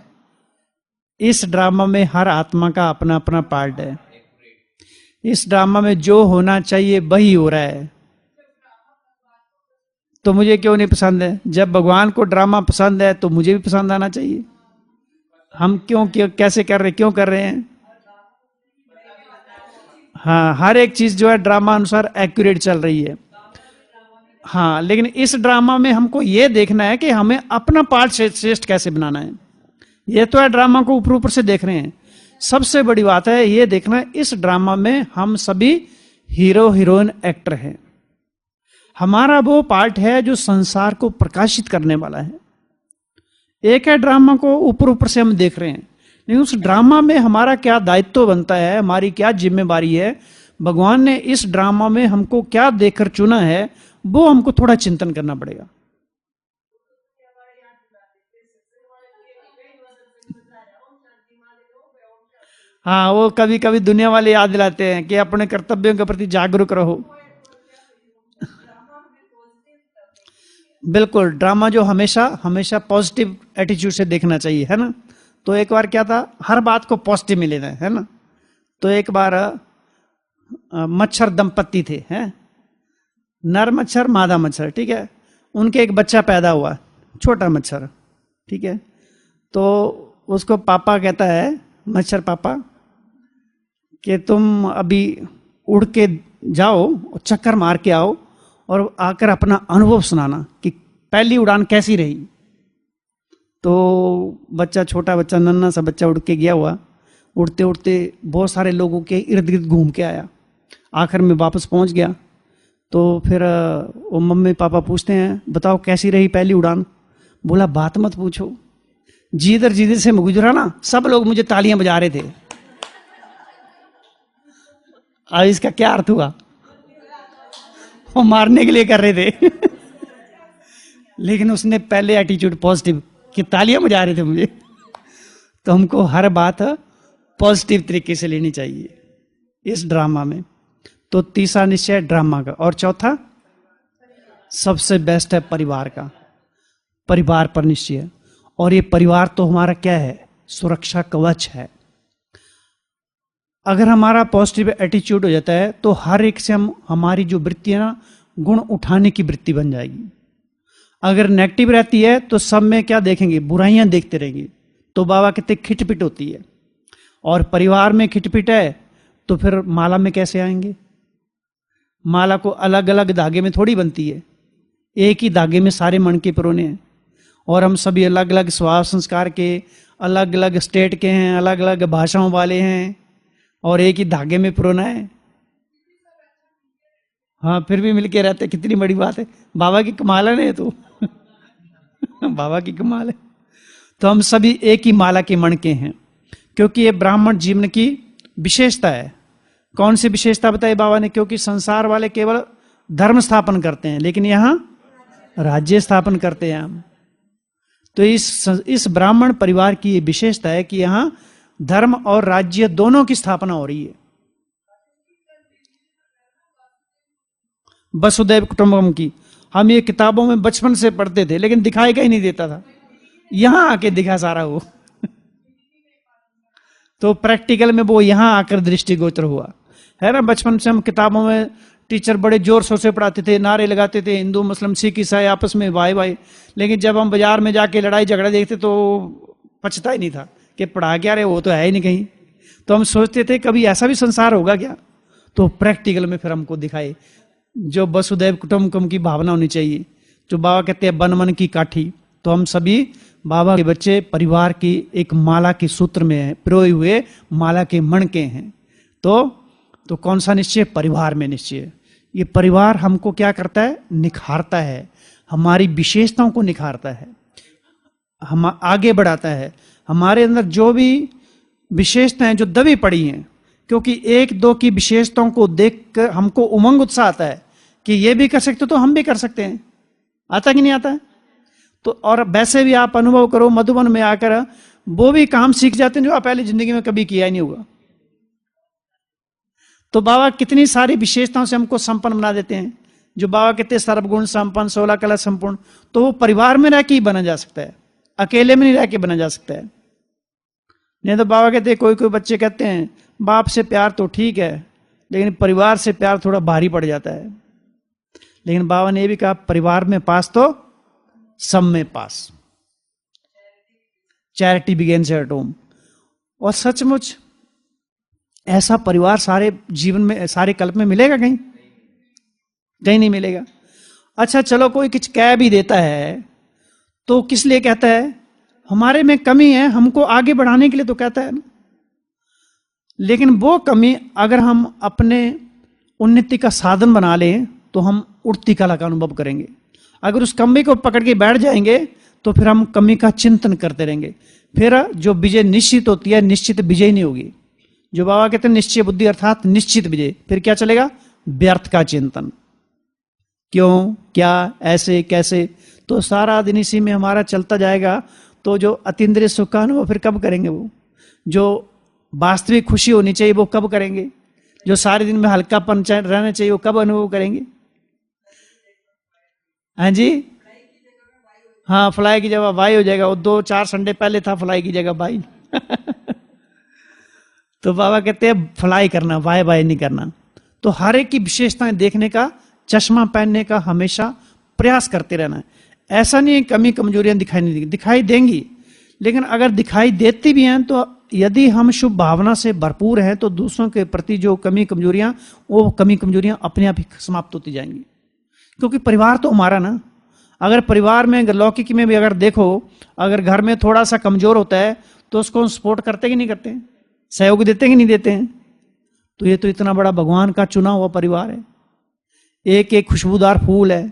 इस ड्रामा में हर आत्मा का अपना अपना पार्ट है। इस ड्रामा में जो होना चाहिए वही हो रहा है। तो मुझे क्यों नहीं पसंद है? जब भगवान को ड्रामा पसंद है तो मुझे भी पसंद आना चाहिए। हम क्यों कैसे कर रहे, क्यों कर रहे हैं? हाँ, हर एक चीज जो है ड्रामा अनुसार एक्यूरेट चल रही है। हाँ, लेकिन इस ड्रामा में हमको ये देखना है कि हमें अपना पार्ट श्रेष्ठ कैसे बनाना है। ये तो है ड्रामा को ऊपर ऊपर से देख रहे हैं। सबसे बड़ी बात है ये देखना, इस ड्रामा में हम सभी हीरो हीरोइन एक्टर हैं। हमारा वो पार्ट है जो संसार को प्रकाशित करने वाला है। एक है ड्रामा को ऊपर ऊपर से हम देख रहे हैं, लेकिन उस ड्रामा में हमारा क्या दायित्व बनता है, हमारी क्या जिम्मेवारी है, भगवान ने इस ड्रामा में हमको क्या देकर चुना है, वो हमको थोड़ा चिंतन करना पड़ेगा। हाँ, वो कभी कभी दुनिया वाले याद दिलाते हैं कि अपने कर्तव्यों के प्रति जागरूक रहो। बिल्कुल, ड्रामा जो हमेशा हमेशा पॉजिटिव एटीट्यूड से देखना चाहिए, है ना। तो एक बार क्या था, हर बात को पॉजिटिव में लेना है ना। तो एक बार मच्छर दंपत्ति थे, हैं, नर मच्छर मादा मच्छर, ठीक है। उनके एक बच्चा पैदा हुआ, छोटा मच्छर, ठीक है। तो उसको पापा कहता है, मच्छर पापा, कि तुम अभी उड़ के जाओ, चक्कर मार के आओ और आकर अपना अनुभव सुनाना कि पहली उड़ान कैसी रही। तो बच्चा, छोटा बच्चा, नन्हा सा बच्चा उड़ के गया हुआ, उड़ते उड़ते बहुत सारे लोगों के इर्द गिर्द घूम के आया, आखिर में वापस पहुंच गया। तो फिर वो मम्मी पापा पूछते हैं, बताओ कैसी रही पहली उड़ान। बोला, बात मत पूछो, जिधर जिधर से गुजरा ना, सब लोग मुझे तालियां बजा रहे थे। अब इसका क्या अर्थ हुआ, वो मारने के लिए कर रहे थे लेकिन उसने पहले एटीट्यूड पॉजिटिव कि तालियां बजा रहे थे मुझे। तो हमको हर बात पॉजिटिव तरीके से लेनी चाहिए इस ड्रामा में। तो तीसरा निश्चय ड्रामा का। और चौथा सबसे बेस्ट है परिवार का, परिवार पर निश्चय। और ये परिवार तो हमारा क्या है, सुरक्षा कवच है। अगर हमारा पॉजिटिव एटीट्यूड हो जाता है तो हर एक से हम, हमारी जो वृत्ति है ना, गुण उठाने की वृत्ति बन जाएगी। अगर नेगेटिव रहती है तो सब में क्या देखेंगे, बुराइयां देखते रहेंगे। तो बाबा कहते खिटपिट होती है। और परिवार में खिटपिट है तो फिर माला में कैसे आएंगे। माला को अलग अलग धागे में थोड़ी बनती है, एक ही धागे में सारे मन के पिरोने हैं। और हम सभी अलग अलग स्वभाव संस्कार के, अलग अलग स्टेट के हैं, अलग अलग भाषाओं वाले हैं, और एक ही धागे में पिरोना है। हाँ, फिर भी मिलके रहते, कितनी बड़ी बात है। बाबा की कमाल है ना तो बाबा की कमाल है। तो हम सभी एक ही माला के मण के हैं, क्योंकि ये ब्राह्मण जीवन की विशेषता है। कौन सी विशेषता बताई बाबा ने, क्योंकि संसार वाले केवल धर्म स्थापन करते हैं, लेकिन यहां राज्य स्थापन करते हैं हम। तो इस ब्राह्मण परिवार की ये विशेषता है कि यहां धर्म और राज्य दोनों की स्थापना हो रही है। वसुदैव कुटुंबकम की हम ये किताबों में बचपन से पढ़ते थे, लेकिन दिखाई का ही नहीं देता था, यहां आके दिखा सारा वो तो प्रैक्टिकल में वो यहां आकर दृष्टिगोचर हुआ, है ना। बचपन से हम किताबों में टीचर बड़े जोर शोर से पढ़ाते थे, नारे लगाते थे, हिंदू मुस्लिम सिख ईसाई आपस में भाई भाई। लेकिन जब हम बाजार में जाके लड़ाई झगड़ा देखते तो पछता ही नहीं था कि पढ़ा क्या रहे, वो तो है ही नहीं कहीं। तो हम सोचते थे कभी ऐसा भी संसार होगा क्या। तो प्रैक्टिकल में फिर हमको दिखाए जो वसुदैव कुटुंबकम की भावना होनी चाहिए, जो बाबा कहते हैं बन मन की काठी। तो हम सभी बाबा के बच्चे परिवार की एक माला के सूत्र में है, पिरोए हुए माला के मण के हैं। तो कौन सा निश्चय, परिवार में निश्चय। ये परिवार हमको क्या करता है, निखारता है, हमारी विशेषताओं को निखारता है, हम आगे बढ़ाता है। हमारे अंदर जो भी विशेषताएं जो दबी पड़ी हैं, क्योंकि एक दो की विशेषताओं को देखकर हमको उमंग उत्साह आता है कि ये भी कर सकते तो हम भी कर सकते हैं। आता कि नहीं आता है। तो और वैसे भी आप अनुभव करो, मधुबन में आकर वो भी काम सीख जाते हैं जो आप पहले जिंदगी में कभी किया ही नहीं होगा। तो बाबा कितनी सारी विशेषताओं से हमको संपन्न बना देते हैं। जो बाबा कहते हैं सर्वगुण संपन्न, 16 कला संपूर्ण, तो वो परिवार में रह के ही बना जा सकता है, अकेले में नहीं रह के बना जा सकता है। नहीं तो बाबा कहते हैं, कोई कोई बच्चे कहते हैं बाप से प्यार तो ठीक है, लेकिन परिवार से प्यार थोड़ा भारी पड़ जाता है। लेकिन बाबा ने ये भी कहा, परिवार में पास तो सब में पास, चैरिटी बिगेन्स एट होम। और सचमुच ऐसा परिवार सारे जीवन में, सारे कल्प में मिलेगा कहीं, कहीं नहीं मिलेगा। अच्छा चलो, कोई कुछ कह भी देता है तो किस लिए कहता है, हमारे में कमी है, हमको आगे बढ़ाने के लिए तो कहता है ना। लेकिन वो कमी अगर हम अपने उन्नति का साधन बना लें तो हम उठती कला का अनुभव करेंगे। अगर उस कमी को पकड़ के बैठ जाएंगे तो फिर हम कमी का चिंतन करते रहेंगे। फिर जो विजय निश्चित होती है, निश्चित विजय नहीं होगी। जो बाबा कहते हैं निश्चय बुद्धि अर्थात निश्चित विजय। फिर क्या चलेगा, व्यर्थ का चिंतन, क्यों, क्या, ऐसे, कैसे। तो सारा दिन इसी में हमारा चलता जाएगा। तो जो अतीन्द्रिय सुख का अनुभव फिर कब करेंगे, वो जो वास्तविक खुशी होनी चाहिए वो कब करेंगे, जो सारे दिन में हल्कापन रहना चाहिए वो कब अनुभव करेंगे। हाँ जी, हाँ, फ्लाई की जगह बाई हो जाएगा, वो 2-4 संडे पहले था फ्लाई की जगह बाई। तो बाबा कहते हैं फ्लाई करना, बाय बाय नहीं करना। तो हर एक की विशेषताएं देखने का, चश्मा पहनने का हमेशा प्रयास करते रहना है। ऐसा नहीं है कमी कमजोरियां दिखाई नहीं देंगी, दिखाई देंगी, लेकिन अगर दिखाई देती भी हैं तो यदि हम शुभ भावना से भरपूर हैं तो दूसरों के प्रति जो कमी कमजोरियां, वो कमी कमजोरियां अपने आप ही समाप्त होती जाएंगी। क्योंकि परिवार तो हमारा ना, अगर परिवार में लौकिक में भी अगर देखो, अगर घर में थोड़ा सा कमजोर होता है तो उसको सपोर्ट करते कि नहीं करते हैं, सहयोग देते कि नहीं देते हैं। तो ये तो इतना बड़ा भगवान का चुना हुआ परिवार है, एक एक खुशबूदार फूल है,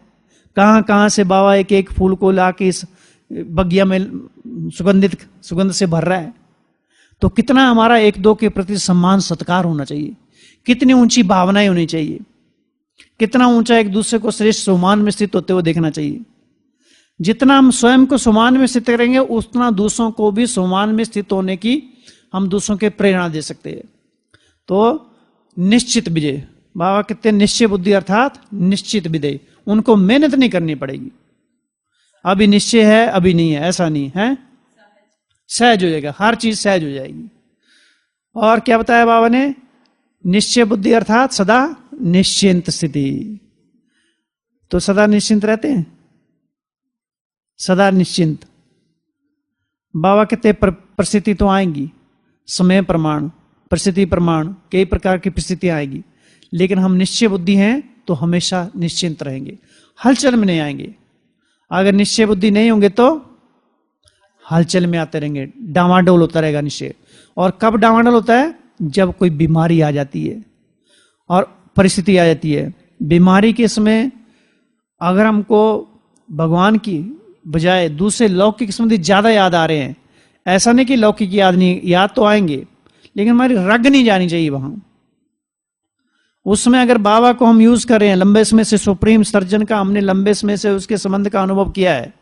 कहां कहां से बाबा एक एक फूल को लाके इस बगिया में सुगंध से भर रहा है। तो कितना हमारा एक दो के प्रति सम्मान सत्कार होना चाहिए, कितनी ऊंची भावनाएं होनी चाहिए, कितना ऊंचा एक दूसरे को श्रेष्ठ सम्मान में स्थित होते हुए देखना चाहिए। जितना हम स्वयं को सम्मान में स्थित करेंगे उतना दूसरों को भी सम्मान में स्थित होने की हम दूसरों के प्रेरणा दे सकते हैं। तो निश्चित विजय, बाबा कहते हैं निश्चय बुद्धि अर्थात निश्चित विजय, उनको मेहनत नहीं करनी पड़ेगी। अभी निश्चय है अभी नहीं है, ऐसा नहीं है, सहज हो जाएगा, हर चीज सहज हो जाएगी। और क्या बताया बाबा ने, निश्चय बुद्धि अर्थात सदा निश्चिंत स्थिति। तो सदा निश्चिंत रहते हैं, सदा निश्चिंत। बाबा कहते परिस्थिति तो आएंगी, समय प्रमाण, परिस्थिति प्रमाण, कई प्रकार की परिस्थितियां आएगी, लेकिन हम निश्चय बुद्धि हैं तो हमेशा निश्चिंत रहेंगे, हलचल में नहीं आएंगे। अगर निश्चय बुद्धि नहीं होंगे तो हलचल में आते रहेंगे, डामाडोल होता रहेगा निश्चय। और कब डामाडोल होता है, जब कोई बीमारी आ जाती है और परिस्थिति आ जाती है। बीमारी के समय अगर हमको भगवान की बजाय दूसरे लौकिक संबंधी ज्यादा याद आ रहे हैं, ऐसा नहीं कि लौकिक याद नहीं, याद तो आएंगे, लेकिन हमारी रग नहीं जानी चाहिए वहां। उसमें अगर बाबा को हम यूज कर रहे हैं, लंबे समय से सुप्रीम सर्जन का हमने लंबे समय से उसके संबंध का अनुभव किया है,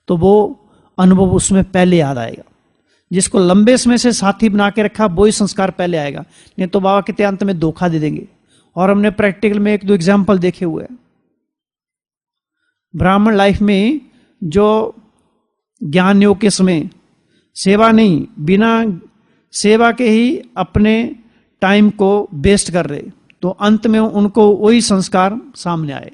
तो वो अनुभव उसमें पहले याद आएगा। जिसको लंबे समय से साथी बना के रखा वही संस्कार पहले आएगा, नहीं तो बाबा के अंत में धोखा दे देंगे। और हमने प्रैक्टिकल में 1-2 एग्जाम्पल देखे हुए हैं। ब्राह्मण लाइफ में जो ज्ञान योग के समय सेवा नहीं, बिना सेवा के ही अपने टाइम को वेस्ट कर रहे, तो अंत में उनको वही संस्कार सामने आए,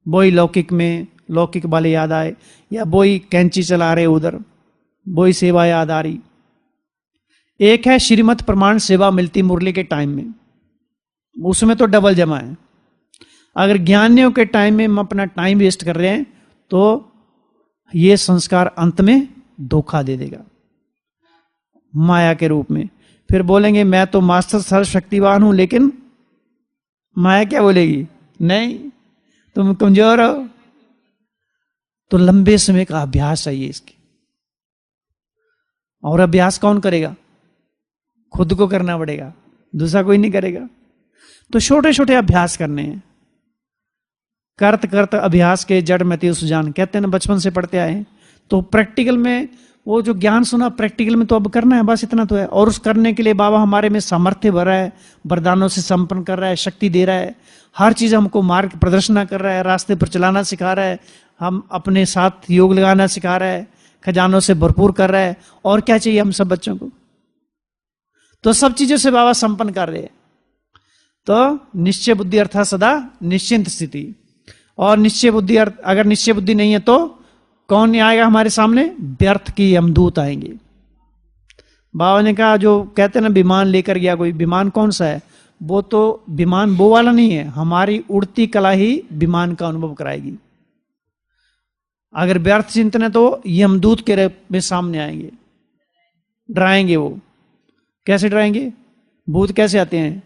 वही लौकिक में लौकिक वाले याद आए, या वही कैंची चला रहे उधर, वही सेवा याद आ रही। एक है श्रीमत प्रमाण सेवा मिलती मुरली के टाइम में, उसमें तो डबल जमा है। अगर ज्ञानियों के टाइम में हम अपना टाइम वेस्ट कर रहे हैं तो ये संस्कार अंत में धोखा दे देगा माया के रूप में। फिर बोलेंगे मैं तो मास्टर सर्वशक्तिवान हूं, लेकिन माया क्या बोलेगी, नहीं तुम कमजोर हो। तो लंबे समय का अभ्यास चाहिए इसकी, और अभ्यास कौन करेगा, खुद को करना पड़ेगा, दूसरा कोई नहीं करेगा। तो छोटे छोटे अभ्यास करने हैं। करत करत अभ्यास के जड़ में ती सुजान, कहते हैं ना, बचपन से पढ़ते आए हैं। तो प्रैक्टिकल में वो जो ज्ञान सुना प्रैक्टिकल में तो अब करना है, बस इतना तो है। और उस करने के लिए बाबा हमारे में सामर्थ्य भर रहा है, वरदानों से संपन्न कर रहा है, शक्ति दे रहा है, हर चीज हमको मार्ग प्रदर्शन कर रहा है, रास्ते पर चलाना सिखा रहा है, हम अपने साथ योग लगाना सिखा रहा है, खजानों से भरपूर कर रहा है। और क्या चाहिए हम सब बच्चों को, तो सब चीजों से बाबा संपन्न कर रहे हैं। तो निश्चय बुद्धि अर्थात सदा निश्चिंत स्थिति। और निश्चय बुद्धि, अगर निश्चय बुद्धि नहीं है तो कौन आएगा हमारे सामने, व्यर्थ की यमदूत आएंगे। बाबा ने कहा जो कहते हैं ना विमान लेकर गया कोई, विमान कौन सा है, वो तो विमान वो वाला नहीं है, हमारी उड़ती कला ही विमान का अनुभव कराएगी। अगर व्यर्थ चिंतन है तो यमदूत के रूप में सामने आएंगे, डराएंगे। वो कैसे डराएंगे, भूत कैसे आते हैं,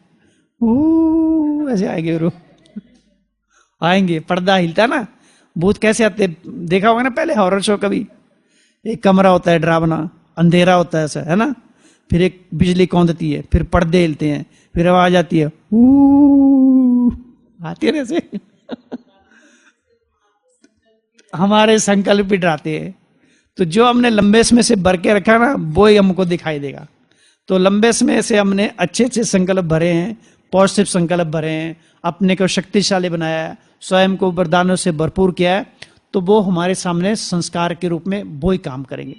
ऐसे आएंगे, वो आएंगे, पर्दा हिलता ना, भूत कैसे आते, देखा होगा ना पहले हॉरर शो कभी, एक कमरा होता है डरावना, अंधेरा होता है ऐसा, है ना, फिर एक बिजली कौंधती है, फिर पर्दे हिलते हैं, फिर आवाज आती है, आती है ऐसे। हमारे संकल्प भी डराते हैं। तो जो हमने लंबे समय से भर के रखा ना वो ही हमको दिखाई देगा। तो लंबे समय से हमने अच्छे अच्छे संकल्प भरे हैं, पॉजिटिव संकल्प भरे हैं, अपने को शक्तिशाली बनाया है, स्वयं को वरदानों से भरपूर किया है, तो वो हमारे सामने संस्कार के रूप में वो ही काम करेंगे।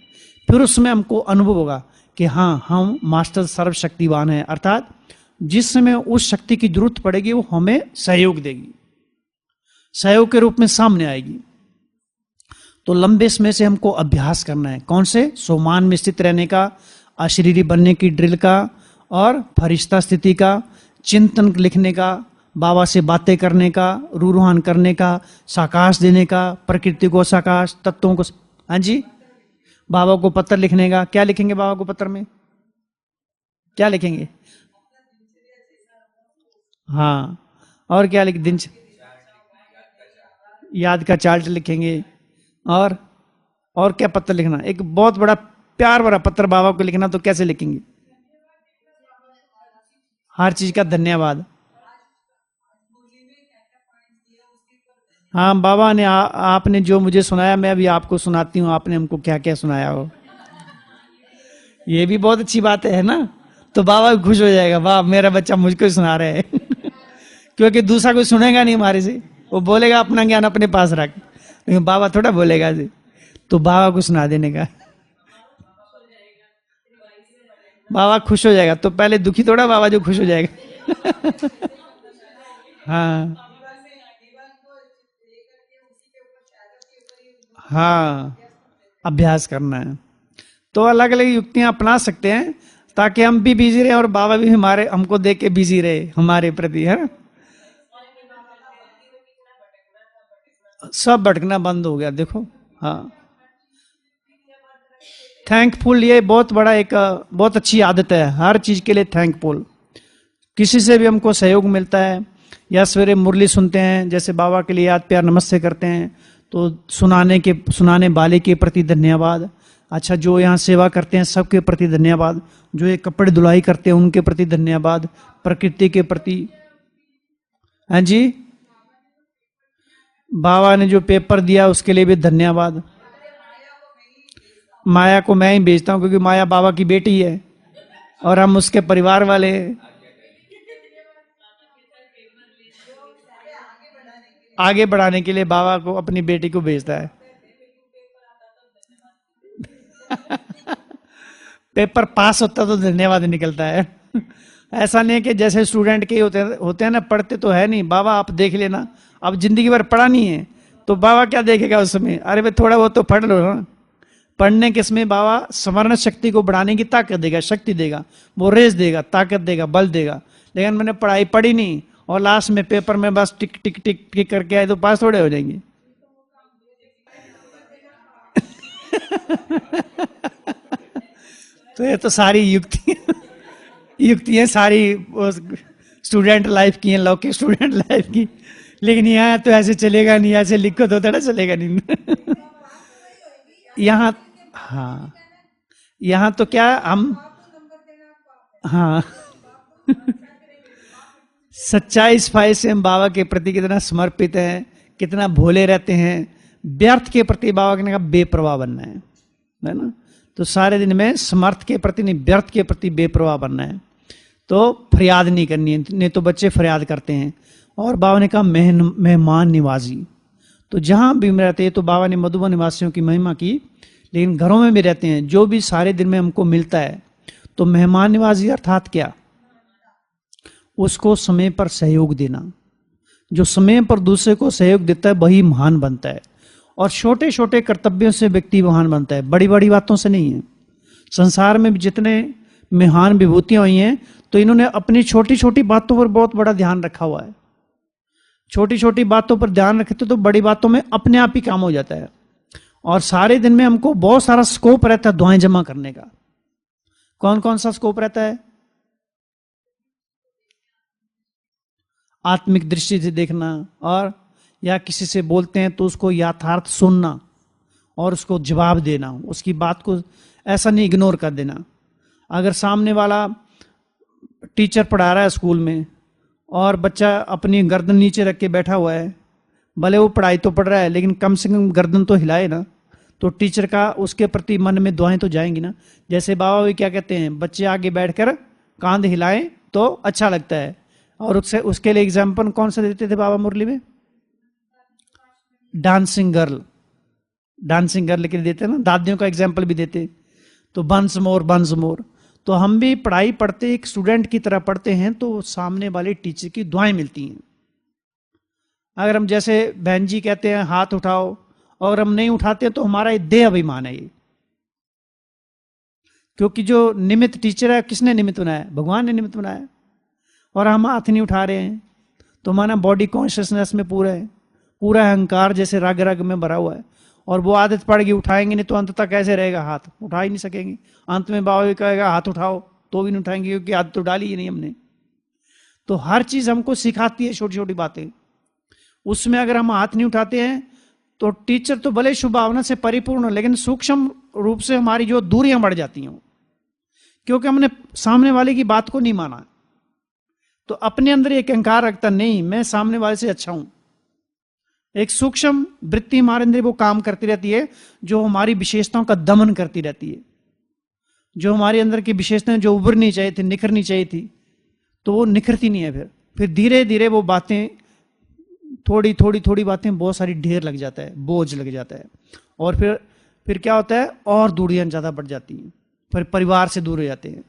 फिर उसमें हमको अनुभव होगा कि हाँ, हम मास्टर सर्वशक्तिवान हैं, अर्थात जिस समय उस शक्ति की जरूरत पड़ेगी वो हमें सहयोग देगी, सहयोग के रूप में सामने आएगी। तो लंबे समय से हमको अभ्यास करना है। कौन से? सोमान में स्थित रहने का, अशरीरी बनने की ड्रिल का, और फरिश्ता स्थिति का, चिंतन लिखने का, बाबा से बातें करने का, रूहान करने का, साकाश देने का, प्रकृति को साकाश, तत्वों को। हाँ जी, बाबा को पत्र लिखने का। क्या लिखेंगे बाबा को पत्र में? क्या लिखेंगे? हाँ, और क्या लिख? दिन याद का चार्ट लिखेंगे। और क्या पत्र लिखना? एक बहुत बड़ा प्यार भरा पत्र बाबा को लिखना, तो कैसे लिखेंगे? हर चीज का धन्यवाद। हाँ, बाबा ने आपने जो मुझे सुनाया मैं अभी आपको सुनाती हूँ, आपने हमको क्या क्या सुनाया हो। ये भी बहुत अच्छी बात है ना। तो बाबा भी खुश हो जाएगा, वाह मेरा बच्चा मुझको ही सुना रहे है। क्योंकि दूसरा कोई सुनेगा नहीं हमारे से, वो बोलेगा अपना ज्ञान अपने पास रख, लेकिन बाबा थोड़ा बोलेगा जी। तो बाबा को सुना देने का, बाबा खुश हो जाएगा। तो पहले दुखी थोड़ा, बाबा जो खुश हो जाएगा। हाँ हाँ, अभ्यास करना है। तो अलग अलग युक्तियां अपना सकते हैं ताकि हम भी बिजी रहे और बाबा भी हमारे हमको देख के बिजी रहे हमारे प्रति, है ना। सब भटकना बंद हो गया, देखो। हाँ, थैंकफुल, ये बहुत बड़ा एक बहुत अच्छी आदत है, हर चीज के लिए थैंकफुल। किसी से भी हमको सहयोग मिलता है, या सवेरे मुरली सुनते हैं, जैसे बाबा के लिए याद प्यार नमस्ते करते हैं, तो सुनाने वाले के प्रति धन्यवाद। अच्छा, जो यहाँ सेवा करते हैं सबके प्रति धन्यवाद, जो ये कपड़े धुलाई करते हैं उनके प्रति धन्यवाद, प्रकृति के प्रति। हाँ जी, बाबा ने जो पेपर दिया उसके लिए भी धन्यवाद। माया को मैं ही भेजता हूँ, क्योंकि माया बाबा की बेटी है और हम उसके परिवार वाले हैं। आगे बढ़ाने के लिए बाबा को अपनी बेटी को भेजता है। पेपर पास होता तो धन्यवाद निकलता है। ऐसा नहीं कि जैसे स्टूडेंट के होते हैं ना, पढ़ते तो है नहीं, बाबा आप देख लेना, अब जिंदगी भर पढ़ा नहीं है तो बाबा क्या देखेगा उस समय? अरे भाई थोड़ा बहुत तो पढ़ लो ना। पढ़ने के समय बाबा स्मरण शक्ति को बढ़ाने की ताकत देगा, शक्ति देगा, वो रेस देगा, ताकत देगा, बल देगा। लेकिन मैंने पढ़ाई पढ़ी नहीं और लास्ट में पेपर में बस टिक टिक टिक टिक करके आए तो पास थोड़े हो जाएंगे। तो ये तो सारी युक्तियां सारी स्टूडेंट लाइफ की हैं, लौकिक स्टूडेंट लाइफ की। लेकिन यहाँ तो ऐसे चलेगा नहीं, ऐसे लिखो तो थोड़ा चलेगा नहीं। यहाँ, हाँ, यहाँ तो क्या हम, हाँ, सच्चाई सफाई से हम बाबा के प्रति कितना समर्पित हैं, कितना भोले रहते हैं। व्यर्थ के प्रति बाबा ने कहा बेप्रवाह बनना है ना। तो सारे दिन में समर्थ के प्रति नहीं, व्यर्थ के प्रति बेप्रवाह बनना है। तो फरियाद नहीं करनी है, नहीं तो बच्चे फरियाद करते हैं। और बाबा ने कहा मेहमान निवाजी, तो जहां भी रहते हैं, तो बाबा ने मधुबन निवासियों की महिमा की, लेकिन घरों में भी रहते हैं, जो भी सारे दिन में हमको मिलता है। तो मेहमान निवाजी अर्थात क्या? उसको समय पर सहयोग देना। जो समय पर दूसरे को सहयोग देता है वही महान बनता है, और छोटे छोटे कर्तव्यों से व्यक्ति महान बनता है, बड़ी बड़ी बातों से नहीं है। संसार में जितने महान विभूतियां हुई हैं, तो इन्होंने अपनी छोटी छोटी बातों पर बहुत बड़ा ध्यान रखा हुआ है। छोटी छोटी बातों पर ध्यान रखते तो बड़ी बातों में अपने आप ही काम हो जाता है। और सारे दिन में हमको बहुत सारा स्कोप रहता है दुआएं जमा करने का। कौन कौन सा स्कोप रहता है? आत्मिक दृष्टि से देखना, और या किसी से बोलते हैं तो उसको यथार्थ सुनना और उसको जवाब देना, उसकी बात को ऐसा नहीं इग्नोर कर देना। अगर सामने वाला टीचर पढ़ा रहा है स्कूल में और बच्चा अपनी गर्दन नीचे रख के बैठा हुआ है, भले वो पढ़ाई तो पढ़ रहा है लेकिन कम से कम गर्दन तो हिलाए ना, तो टीचर का उसके प्रति मन में दुआएं तो जाएंगी ना। जैसे बाबा भी क्या कहते हैं, बच्चे आगे बैठकर कांध हिलाएं तो अच्छा लगता है। और उसके लिए एग्जाम्पल कौन सा देते थे बाबा मुरली में? डांसिंग गर्ल, डांसिंग गर्ल के लिए देते हैं ना, दादियों का एग्जाम्पल भी देते, तो बंस मोर बंस मोर। तो हम भी पढ़ाई पढ़ते एक स्टूडेंट की तरह पढ़ते हैं, तो सामने वाले टीचर की दुआएं मिलती हैं। अगर हम जैसे बहन जी कहते हैं हाथ उठाओ, और हम नहीं उठाते तो हमारा देह अभिमान है ये, क्योंकि जो निमित्त टीचर है किसने निमित्त बनाया? भगवान ने निमित्त बनाया। और हम हाथ नहीं उठा रहे हैं तो हमारा बॉडी कॉन्शियसनेस में पूरा है, पूरा अहंकार जैसे रग रग में भरा हुआ है, और वो आदत पड़ गई, उठाएंगे नहीं तो अंत तक कैसे रहेगा? हाथ उठा ही नहीं सकेंगे। अंत में बाबा भी कहेगा हाथ उठाओ तो भी नहीं उठाएंगे, क्योंकि आदत तो डाली ही नहीं हमने। तो हर चीज हमको सिखाती है छोटी छोटी बातें, उसमें अगर हम हाथ नहीं उठाते हैं तो टीचर तो भले शुभ भावना से परिपूर्ण हो, लेकिन सूक्ष्म रूप से हमारी जो दूरियां बढ़ जाती हैं, क्योंकि हमने सामने वाले की बात को नहीं माना। तो अपने अंदर एक अहंकार रखता, नहीं मैं सामने वाले से अच्छा हूं। एक सूक्ष्म वृत्ति हमारे अंदर वो काम करती रहती है, जो हमारी विशेषताओं का दमन करती रहती है, जो हमारे अंदर की विशेषताएं जो उभरनी चाहिए थी, निखरनी चाहिए थी, तो वो निखरती नहीं है। फिर धीरे धीरे वो बातें, थोड़ी थोड़ी थोड़ी बातें, बहुत सारी ढेर लग जाता है, बोझ लग जाता है, और फिर क्या होता है, और दूरियां ज्यादा बढ़ जाती हैं, फिर परिवार से दूर हो जाते हैं।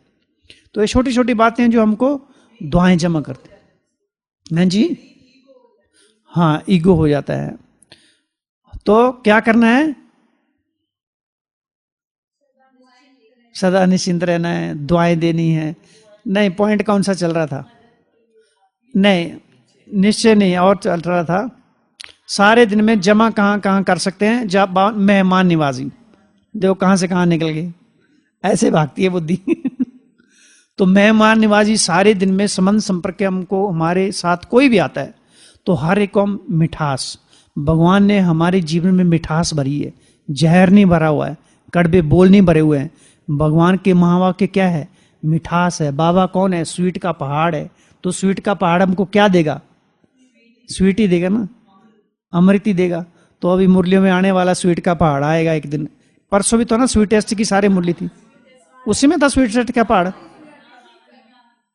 तो ये छोटी छोटी बातें जो हमको दुआएं जमा करते हैं। नहीं जी, हाँ, ईगो हो जाता है। तो क्या करना है? सदा निश्चिंत रहना है, दुआएं देनी है। नहीं, पॉइंट कौन सा चल रहा था? नहीं, निश्चय नहीं, और चल रहा था सारे दिन में जमा कहाँ कहाँ कर सकते हैं। जब मेहमान निवाजी, देखो कहाँ से कहाँ निकल गई, ऐसे भागती है बुद्धि। तो मेहमान निवाजी सारे दिन में संबंध संपर्क हमको, हमारे साथ कोई भी आता है तो हर एक को मिठास, भगवान ने हमारे जीवन में मिठास भरी है, जहर नहीं भरा हुआ है, कड़वे बोल नहीं भरे हुए हैं। भगवान के महावाक्य क्या है? मिठास है। बाबा कौन है? स्वीट का पहाड़ है। तो स्वीट का पहाड़ हमको क्या देगा? स्वीट ही देगा ना, अमृत ही देगा। तो अभी मुरलियों में आने वाला स्वीट का पहाड़ आएगा एक दिन। परसों भी तो ना स्वीटेस्ट की सारी मुरली थी, उसी में था स्वीटेस्ट का पहाड़।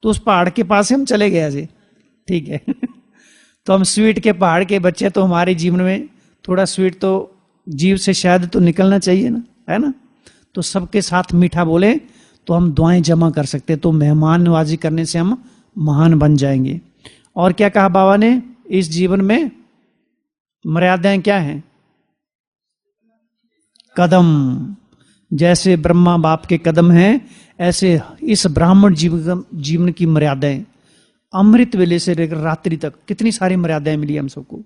तो उस पहाड़ के पास हम चले गए ऐसे, ठीक है। तो हम स्वीट के पहाड़ के बच्चे, तो हमारे जीवन में थोड़ा स्वीट तो जीव से शायद तो निकलना चाहिए ना, है ना। तो सबके साथ मीठा बोले तो हम दुआएं जमा कर सकते, तो मेहमान नवाजी करने से हम महान बन जाएंगे। और क्या कहा बाबा ने? इस जीवन में मर्यादाएं क्या हैं? कदम। जैसे ब्रह्मा बाप के कदम हैं, ऐसे इस ब्राह्मण जीवन की मर्यादाएं, अमृत वेले से लेकर रात्रि तक कितनी सारी मर्यादाएं मिली हम सबको।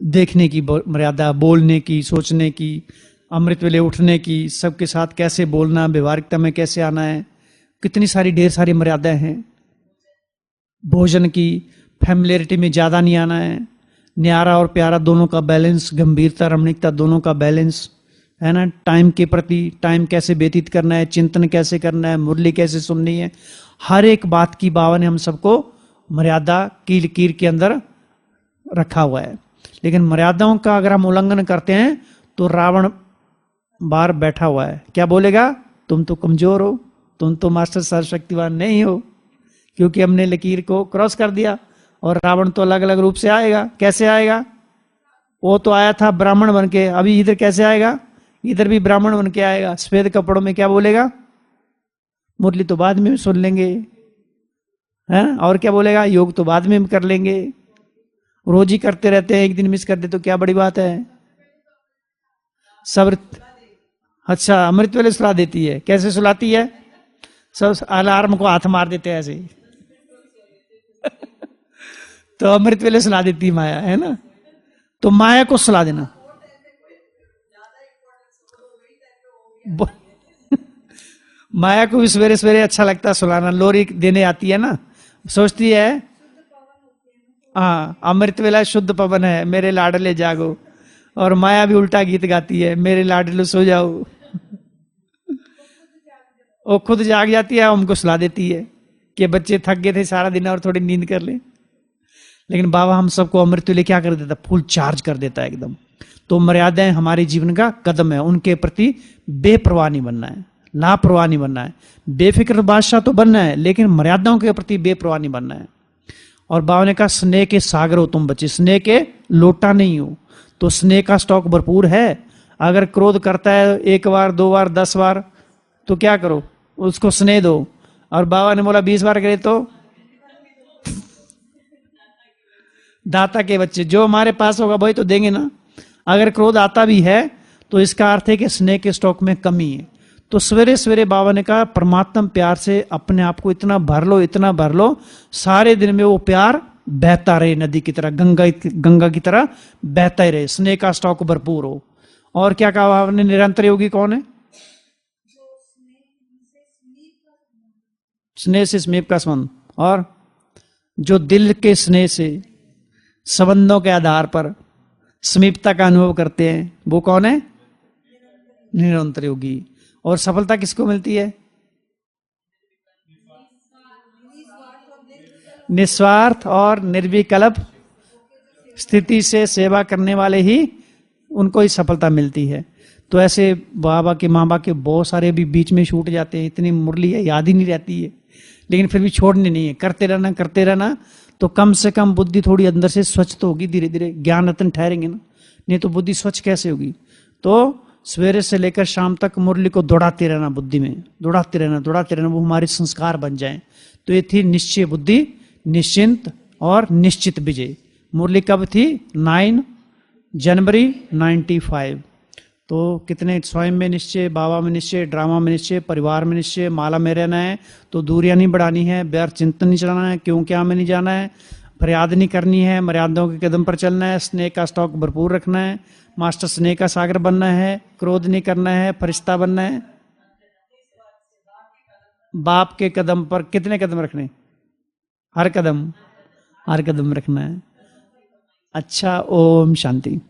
देखने की मर्यादा, बोलने की, सोचने की, अमृत वेले उठने की, सबके साथ कैसे बोलना, व्यवहारिकता में कैसे आना है, कितनी सारी ढेर सारी मर्यादाएं हैं। भोजन की, फैमिलियरिटी में ज्यादा नहीं आना है, न्यारा और प्यारा दोनों का बैलेंस, गंभीरता रमणीकता दोनों का बैलेंस, है ना। टाइम के प्रति, टाइम कैसे व्यतीत करना है, चिंतन कैसे करना है, मुरली कैसे सुननी है, हर एक बात की बाबा ने हम सबको मर्यादा कील कीर के अंदर रखा हुआ है। लेकिन मर्यादाओं का अगर हम उल्लंघन करते हैं तो रावण बाहर बैठा हुआ है, क्या बोलेगा? तुम तो कमजोर हो, तुम तो मास्टर सर्वशक्तिवान नहीं हो, क्योंकि हमने लकीर को क्रॉस कर दिया। और रावण तो अलग अलग रूप से आएगा। कैसे आएगा? वो तो आया था ब्राह्मण बन के, अभी इधर कैसे आएगा? इधर भी ब्राह्मण बन के आएगा। सफेद कपड़ों में क्या बोलेगा? मुरली तो बाद में सुन लेंगे, है। और क्या बोलेगा? योग तो बाद में कर लेंगे। रोज ही करते रहते हैं, एक दिन मिस कर दे तो क्या बड़ी बात है। सब्र। अच्छा, अमृत वेले सुला देती है। कैसे सुलाती है? सब अलार्म को हाथ मार देते हैं ऐसे। तो अमृत वेले सुला देती है माया, है ना। तो माया को सुला देना। माया को भी सवेरे सवेरे अच्छा लगता है सुलाना। लोरी देने आती है ना, सोचती है हाँ अमृत वेला शुद्ध पवन है, मेरे लाडले जागो। और माया भी उल्टा गीत गाती है, मेरे लाडले सो जाओ। वो खुद जाग जाती है, हमको सुला देती है कि बच्चे थक गए थे सारा दिन और थोड़ी नींद कर ले। लेकिन बाबा हम सबको अमृत वेले क्या कर देता? फुल चार्ज कर देता है एकदम। तो मर्यादाएं हमारे जीवन का कदम है, उनके प्रति बेपरवाह नहीं बनना है, लापरवाह नहीं बनना है। बेफिक्र बादशाह तो बनना है, लेकिन मर्यादाओं के प्रति बेपरवाह नहीं बनना है। और बाबा ने कहा स्नेह के सागर हो तुम बच्चे, स्नेह के लोटा नहीं हो। तो स्नेह का स्टॉक भरपूर है। अगर क्रोध करता है 1 बार 2 बार 10 बार तो क्या करो, उसको स्नेह दो। और बाबा ने बोला 20 बार करे तो दाता के बच्चे, जो हमारे पास होगा वही तो देंगे ना। अगर क्रोध आता भी है तो इसका अर्थ है कि स्नेह के स्टॉक में कमी है। तो सवेरे सवेरे बाबा ने कहा परमात्मा प्यार से अपने आप को इतना भर लो, इतना भर लो, सारे दिन में वो प्यार बहता रहे, नदी की तरह, गंगा की तरह बहता ही रहे, स्नेह का स्टॉक भरपूर हो। और क्या कहा आपने, निरंतर योगी कौन है? स्नेह से समीप का संबंध, और जो दिल के स्नेह से संबंधों के आधार पर समीपता का अनुभव करते हैं वो कौन है? निरंतर योगी। और सफलता किसको मिलती है? निस्वार्थ और निर्विकल्प स्थिति से सेवा करने वाले ही, उनको ही सफलता मिलती है। तो ऐसे बाबा के माँ बाप के बहुत सारे भी बीच में छूट जाते हैं, इतनी मुरली है याद ही नहीं रहती है, लेकिन फिर भी छोड़ने नहीं है, करते रहना। तो कम से कम बुद्धि थोड़ी अंदर से स्वच्छ तो होगी, धीरे धीरे ज्ञान रत्न ठहरेंगे ना, नहीं तो बुद्धि स्वच्छ कैसे होगी। तो सवेरे से लेकर शाम तक मुरली को दौड़ाते रहना, बुद्धि में दौड़ाते रहना, वो हमारे संस्कार बन जाएं। तो ये थी निश्चय बुद्धि, निश्चिंत और निश्चित विजय। मुरली कब थी? 9 जनवरी 95। तो कितने, स्वयं में निश्चय, बाबा में निश्चय, ड्रामा में निश्चय, परिवार में निश्चय, माला में रहना है, तो दूरियां नहीं बढ़ानी है, व्यर्थ चिंतन नहीं चलाना है, क्यों क्या में नहीं जाना है, फरियाद नहीं करनी है, मर्यादाओं के कदम पर चलना है, स्नेह का स्टॉक भरपूर रखना है, मास्टर स्नेह का सागर बनना है, क्रोध नहीं करना है, फरिश्ता बनना है। बाप के कदम पर कितने कदम रखने? हर कदम रखना है। अच्छा, ओम शांति।